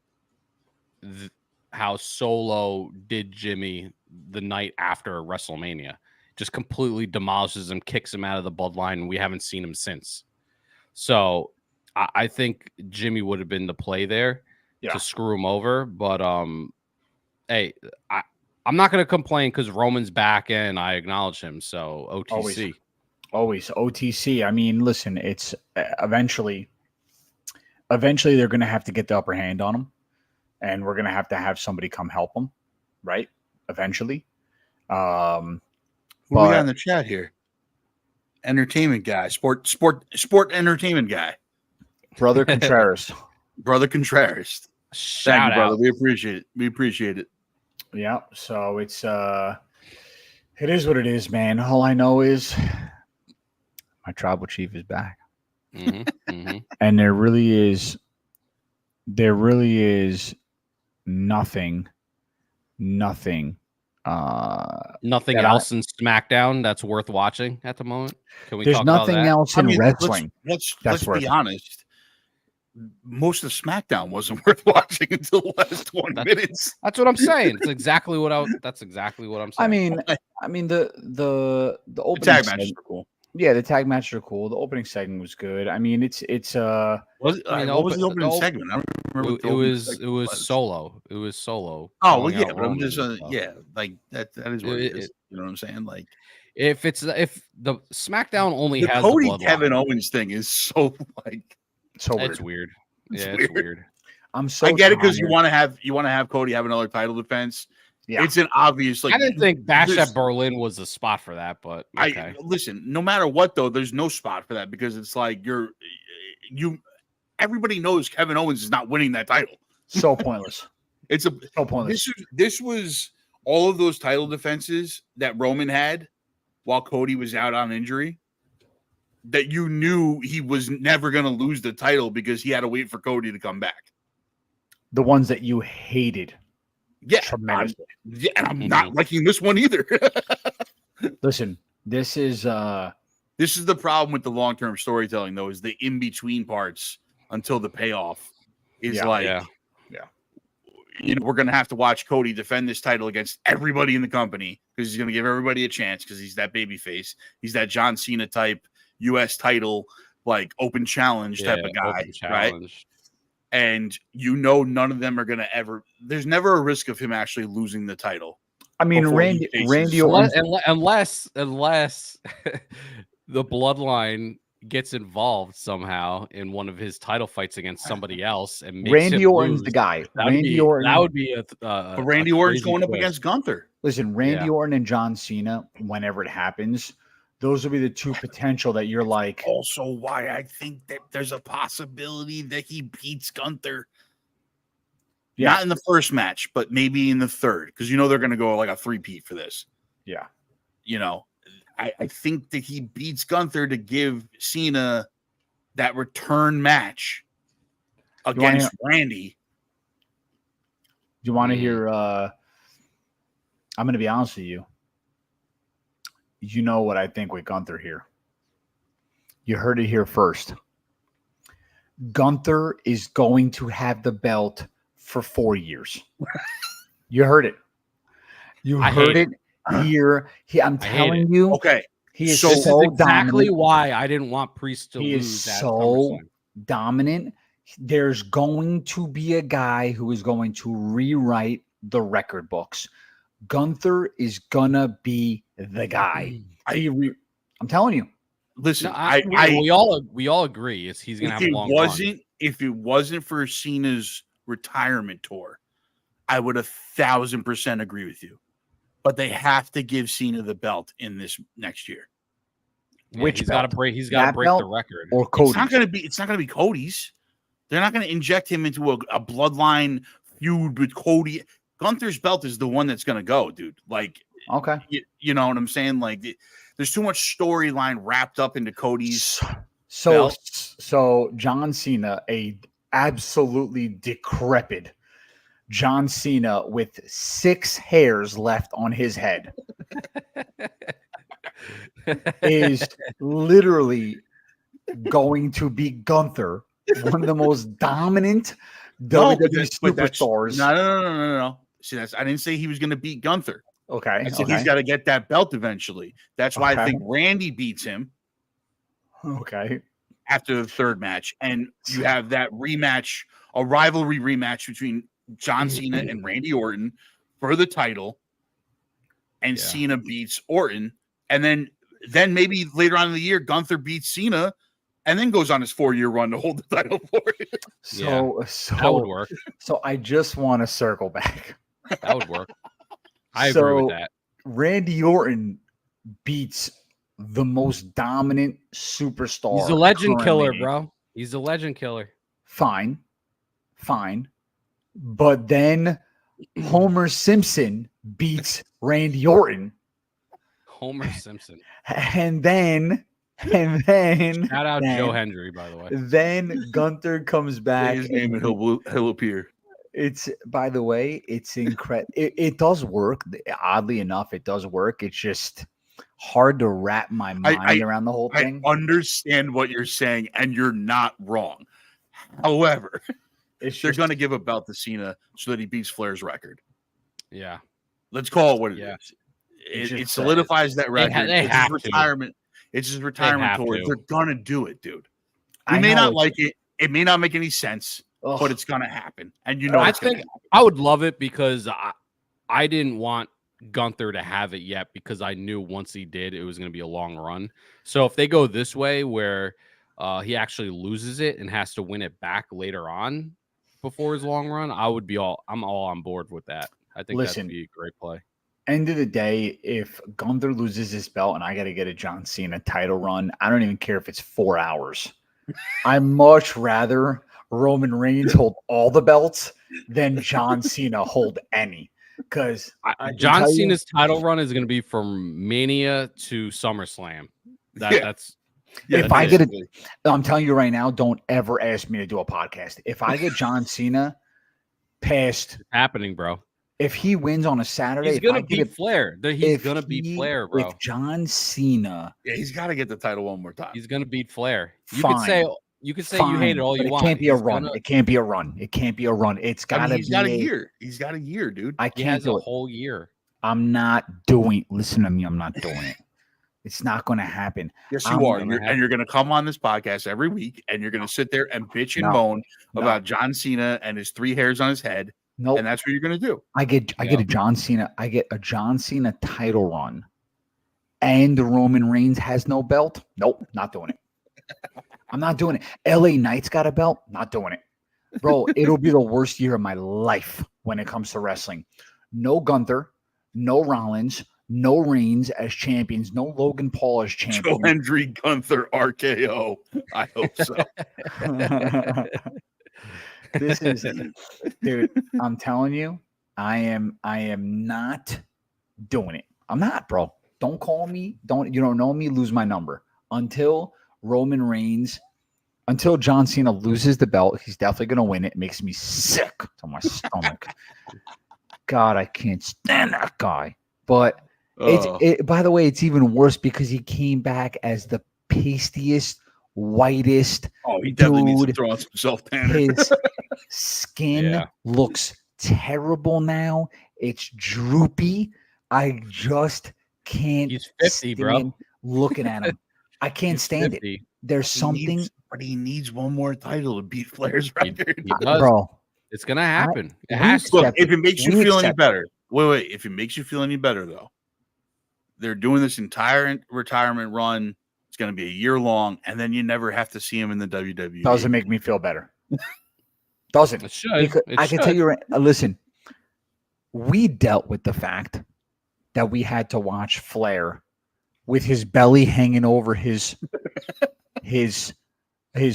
Solo did Jimmy the night after WrestleMania. Just completely demolishes him, kicks him out of the Bloodline, and we haven't seen him since. So I think Jimmy would have been the play there to screw him over. But hey, I'm not going to complain because Roman's back and I acknowledge him. So OTC. Always OTC. I mean, listen, it's eventually they're going to have to get the upper hand on him, and we're going to have somebody come help him, right? Eventually. Who we got in the chat here? Entertainment guy, sport entertainment guy, Brother Contreras. Brother Contreras. Shout out, brother. We appreciate it. Yeah. So it is what it is, man. All I know is my tribal chief is back, and there really is nothing else in SmackDown that's worth watching at the moment. Can we? There's talk nothing about that? else in wrestling. Let's be honest. Most of SmackDown wasn't worth watching until the last 20 minutes. That's what I'm saying. That's exactly what I'm saying. I mean, the opening tag matches are cool. Yeah, the tag matches are cool. The opening segment was good. I mean, it's What was the opening segment? I don't remember. It was solo. It was solo. Oh well, calling yeah, out but I'm Roman just and stuff. like that is what it is. You know what I'm saying? Like if the SmackDown only the has Cody the Bloodline, Kevin Owens thing is so like so weird. it's weird. It's Yeah, weird. it's weird. I get it because you want to have Cody have another title defense. Yeah. It's an obvious like. I didn't think Bash at Berlin was the spot for that, but okay. I listen. No matter what, though, there's no spot for that because it's like everybody knows Kevin Owens is not winning that title. So pointless. It's so pointless. This was all of those title defenses that Roman had while Cody was out on injury. That you knew he was never going to lose the title because he had to wait for Cody to come back. The ones that you hated. Yeah, tremendously. And I'm not liking this one either. Listen, this is the problem with the long-term storytelling, though, is the in-between parts until the payoff is we're going to have to watch Cody defend this title against everybody in the company because he's going to give everybody a chance because he's that baby face. He's that John Cena type U.S. title, like open challenge type of guy, right? And none of them are going to ever. There's never a risk of him actually losing the title. I mean, Randy Orton, unless the Bloodline gets involved somehow in one of his title fights against somebody else, and makes Randy him Orton's lose, the guy. That would be but Randy Orton's going up against Gunther. Listen, Randy Orton and John Cena, whenever it happens, those will be the two potential that you're like. Also, why I think that there's a possibility that he beats Gunther. Yeah. Not in the first match, but maybe in the third, because they're going to go like a 3-peat for this. Yeah. I think that he beats Gunther to give Cena that return match against Randy. Do you want to hear? I'm going to be honest with you. You know what I think with Gunther here. You heard it here first. Gunther is going to have the belt for 4 years. You heard it. You heard it here. I'm telling you. Okay. He is so exactly dominant. Why I didn't want Priest to lose. He is so dominant. There's going to be a guy who is going to rewrite the record books. Gunther is gonna be the guy. I'm telling you. Listen, we all agree he's gonna have a long run. If it wasn't for Cena's retirement tour, I would 1,000% agree with you. But they have to give Cena the belt in this next year. Which he's got to break. He's got to break the record. Or Cody's. It's not gonna be Cody's. They're not gonna inject him into a bloodline feud with Cody. Gunther's belt is the one that's going to go, dude. Like, okay. You know what I'm saying? Like, there's too much storyline wrapped up into Cody's belt. So John Cena, a absolutely decrepit John Cena with 6 hairs left on his head is literally going to be Gunther, one of the most dominant WWE superstars. No. See, I didn't say he was going to beat Gunther. Okay. I said he's got to get that belt eventually. That's why I think Randy beats him. Okay. After the third match. And you have that rematch, a rivalry rematch between John Cena and Randy Orton for the title. And Cena beats Orton. And then maybe later on in the year, Gunther beats Cena. And then goes on his 4-year run to hold the title for it. So that would work. So I just want to circle back. That would work. I agree with that. Randy Orton beats the most dominant superstar. He's a legend killer, bro. He's a legend killer. Fine. But then Homer Simpson beats Randy Orton. Homer Simpson. And then shout out Joe Hendry, by the way. Then Gunther comes back. His name and he'll appear. It's, by the way, it's incredible. It does work. Oddly enough, it does work. It's just hard to wrap my mind around the whole thing. I understand what you're saying, and you're not wrong. However, they're going to give a belt to Cena so that he beats Flair's record. Yeah. Let's call it what it is. It solidifies that record. They have retirement. It's his retirement tour. to. They're gonna do it, dude. I We may know not like it. It may not make any sense, Ugh. but it's gonna happen. And you know, I it's gonna think happen. I would love it because I didn't want Gunther to have it yet because I knew once he did, it was going to be a long run. So if they go this way where he actually loses it and has to win it back later on before his long run, I'm all on board with that. I think that'd be a great play. End of the day, if Gunther loses his belt and I got to get a John Cena title run, I don't even care if it's 4 hours. I much rather Roman Reigns hold all the belts than John Cena hold any. Because John Cena's title run is going to be from Mania to SummerSlam. That's if I get it. I'm telling you right now, don't ever ask me to do a podcast. If I get John Cena past happening, bro. If he wins on a Saturday, he's gonna beat Flair. He's gonna beat Flair, bro. If John Cena, he's got to get the title one more time. He's gonna beat Flair. You could say fine, you hate it all you want. It can't be a run. It can't be a run. It can't be a run. It's gotta he's got a year. He's got a year, dude. He has a whole year. I'm not doing. Listen to me. I'm not doing it. It's not going to happen. Yes, you are. And you're going to come on this podcast every week, and you're going to sit there and bitch and moan about John Cena and his 3 hairs on his head. Nope. And that's what you're going to do. I get a John Cena. I get a John Cena title run, and Roman Reigns has no belt. Nope, not doing it. I'm not doing it. LA Knight's got a belt. Not doing it, bro. It'll be the worst year of my life when it comes to wrestling. No Gunther, no Rollins, no Reigns as champions, no Logan Paul as champion. Joe Hendry, Gunther, RKO. I hope so. This is, dude. I'm telling you, I am not doing it. I'm not, bro. Don't call me. You don't know me. Lose my number until Roman Reigns. Until John Cena loses the belt, he's definitely gonna win it. It makes me sick to my stomach. God, I can't stand that guy. But by the way, it's even worse because he came back as the pastiest, whitest. Oh, he definitely needs to throw on some self-tanner. His skin looks terrible now. It's droopy. I just can't. He's 50, bro. Looking at him, I can't stand 50. It. There's something. But he needs one more title to beat Flair's record. He does. Bro. It's gonna happen. It has to. Look, if it makes you feel any better, wait. If it makes you feel any better, though, they're doing this entire retirement run. It's going to be a year long, and then you never have to see him in the WWE. Doesn't make me feel better. Doesn't. It should. I can tell you. Listen, we dealt with the fact that we had to watch Flair with his belly hanging over his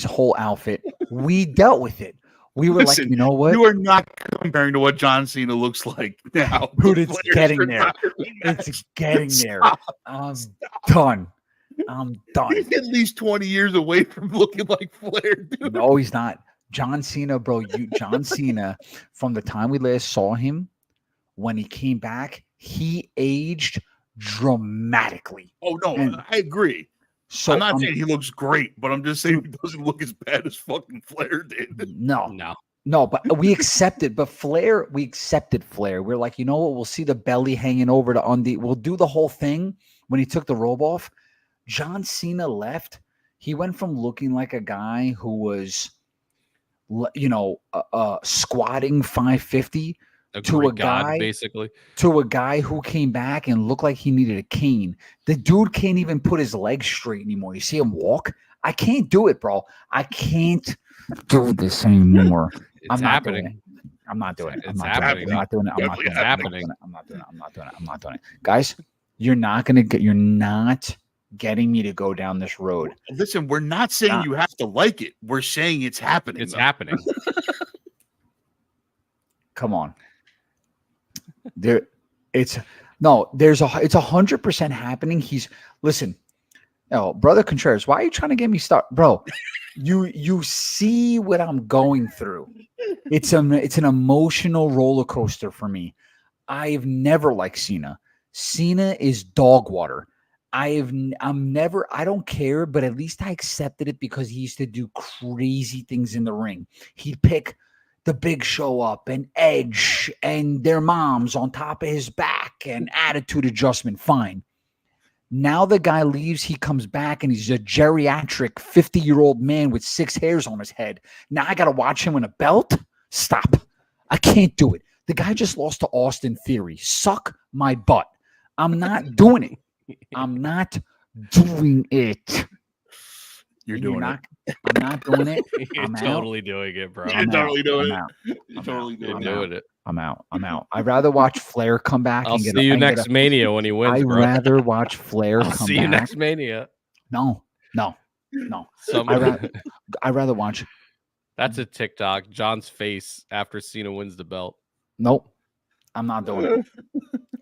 whole outfit. We dealt with it. We were like, you know what? You are not comparing to what John Cena looks like now. Dude, it's getting there. It's getting there. I'm done. He's at least 20 years away from looking like Flair, dude. No, he's not. John Cena, bro. John Cena, from the time we last saw him, when he came back, he aged dramatically. Oh, no, I agree. So I'm not saying he looks great, but I'm just saying he doesn't look as bad as fucking Flair did. No, but we accepted. But Flair, we accepted Flair. We're like, you know what? We'll see the belly hanging over to undie. We'll do the whole thing. When he took the robe off, John Cena left. He went from looking like a guy who was, squatting 550 to a guy, basically, to a guy who came back and looked like he needed a cane. The dude can't even put his legs straight anymore. You see him walk? I can't do it, bro. I can't do this anymore. It's happening. I'm not doing it. It's happening. I'm not doing it. I'm not doing it. Happening. I'm not doing it. I'm not doing it. Guys, you're not getting me to go down this road. Listen, we're not saying you have to like it. We're saying it's happening. It's happening. Come on. It's 100% happening. Brother Contreras, why are you trying to get me started, bro? You see what I'm going through. It's an emotional roller coaster for me. I've never liked Cena. Cena is dog water. I don't care, but at least I accepted it because he used to do crazy things in the ring. He'd pick the Big Show up and Edge and their moms on top of his back and attitude adjustment. Fine. Now the guy leaves, he comes back, and he's a geriatric 50-year-old man with 6 hairs on his head. Now I got to watch him win a belt? Stop. I can't do it. The guy just lost to Austin Theory. Suck my butt. I'm not doing it. I'm not doing it. You're doing it. I'm not doing it. You're totally doing it, bro. You're totally doing it. You're totally doing it. I'm out. I'd rather watch Flair come back. I'll see you next Mania when he wins, I'd bro. rather watch Flair come back. See you next Mania. No. I'd rather watch. That's a TikTok. John's face after Cena wins the belt. Nope. I'm not doing it.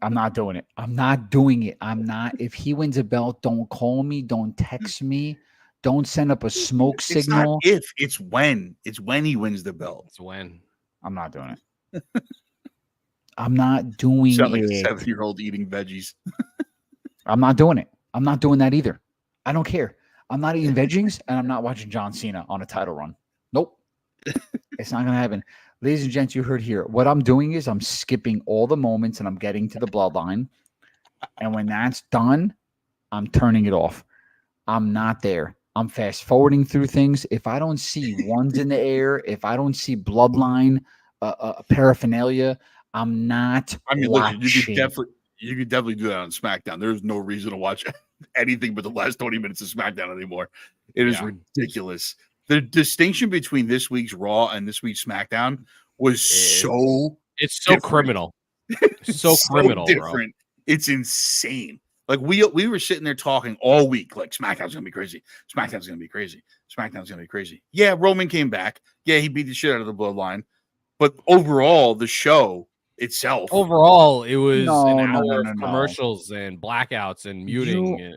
I'm not doing it. I'm not doing it. I'm not. If he wins a belt, don't call me. Don't text me. Don't send up a smoke signal. It's not if, it's when. It's when he wins the belt. It's when. I'm not doing it. I'm not doing Sound like it. a 7-year-old eating veggies. I'm not doing it. I'm not doing that either. I don't care. I'm not eating veggies, and I'm not watching John Cena on a title run. Nope. It's not going to happen. Ladies and gents, you heard here. What I'm doing is I'm skipping all the moments, and I'm getting to the bloodline. And when that's done, I'm turning it off. I'm not there. I'm fast forwarding through things. If I don't see ones in the air, if I don't see bloodline paraphernalia, I'm not. I mean, watching. listen, you could definitely do that on SmackDown. There's no reason to watch anything but the last 20 minutes of SmackDown anymore. It is ridiculous. The distinction between this week's Raw and this week's SmackDown was it's so criminal. So criminal, different. Bro. It's insane. Like we were sitting there talking all week, like SmackDown's gonna be crazy. SmackDown's gonna be crazy. SmackDown's gonna be crazy. Yeah, Roman came back. Yeah, he beat the shit out of the Bloodline. But overall, the show itself. Overall, it was an hour of commercials and blackouts and muting.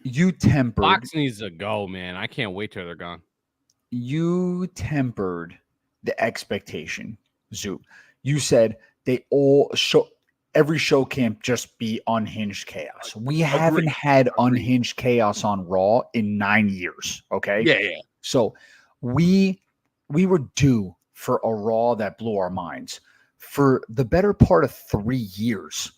You tempered. Fox needs to go, man. I can't wait till they're gone. You tempered the expectation, Zoop. You said they all show. Every show can't just be unhinged chaos. We haven't had unhinged chaos on Raw in 9 years. Okay. Yeah. So we were due for a Raw that blew our minds. For the better part of 3 years,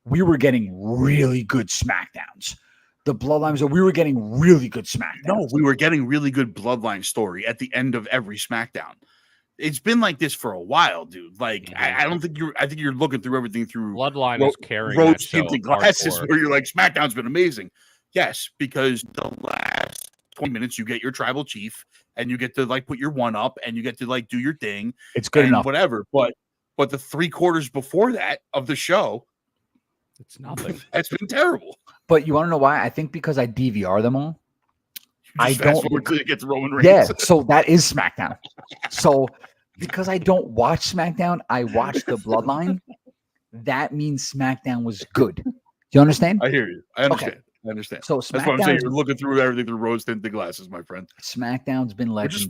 we were getting really good SmackDowns. The Bloodlines, we were getting really good SmackDowns. No, we were getting really good Bloodline story at the end of every SmackDown. It's been like this for a while, dude. Like, I don't think I think you're looking through everything through Bloodline is carrying rose-tinted glasses where you're like, SmackDown's been amazing. Yes, because the last 20 minutes you get your tribal chief and you get to like put your one up and you get to like do your thing. It's good enough. Whatever. But the 3 quarters before that of the show, it's nothing. It's been terrible. But you want to know why? I think because I DVR them all. I don't until you get to Roman Reigns. Yeah, so that is SmackDown. So because I don't watch SmackDown, I watch the Bloodline. That means SmackDown was good. You understand? I hear you. I understand. Okay. I understand. So that's what I'm saying. You're looking through everything through rose-tinted glasses, my friend. SmackDown's been legendary. Which is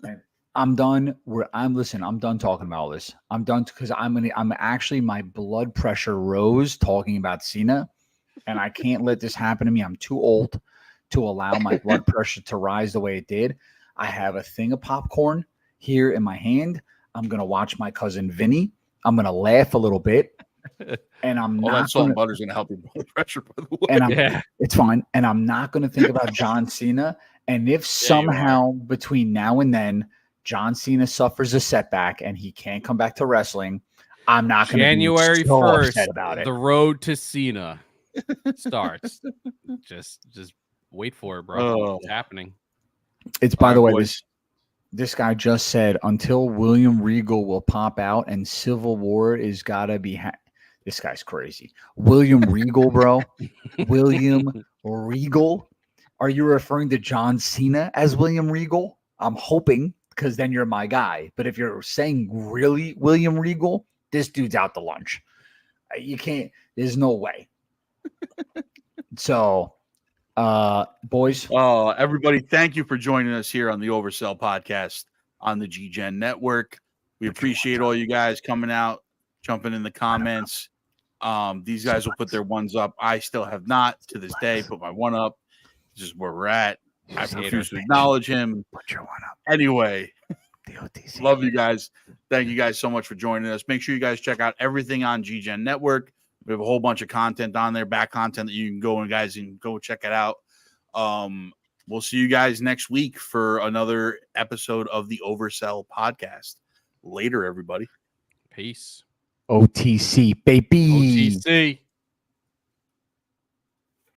fine. I'm done. I'm done talking about all this. I'm done because I'm actually my blood pressure rose talking about Cena, and I can't let this happen to me. I'm too old to allow my blood pressure to rise the way it did. I have a thing of popcorn here in my hand. I'm gonna watch my cousin Vinny. I'm gonna laugh a little bit, and I'm all not that salt and butter is gonna help your blood pressure. By the way, and it's fine. And I'm not gonna think about John Cena. And if somehow between now and then John Cena suffers a setback and he can't come back to wrestling, I'm not going to January be so 1st upset about it. The road to Cena starts. just wait for it, bro. It's happening. It's by the way, this guy just said until William Regal will pop out and Civil War is gotta be. This guy's crazy. William Regal, bro. William Regal. Are you referring to John Cena as William Regal? I'm hoping, because then you're my guy. But if you're saying really William Regal, this dude's out to lunch. You can't. There's no way. So. Boys. Everybody, thank you for joining us here on the Oversell podcast on the GGen network. We appreciate all you guys coming out, jumping in the comments. These guys will put their ones up. I still have not to this day put my one up. This is where we're at. I refuse to acknowledge him. Put your one up. Anyway, love you guys. Thank you guys so much for joining us. Make sure you guys check out everything on GGen network. We have a whole bunch of content on there, back content that you can go and guys can go check it out. We'll see you guys next week for another episode of the Oversell podcast. Later, everybody. Peace. OTC, baby. OTC.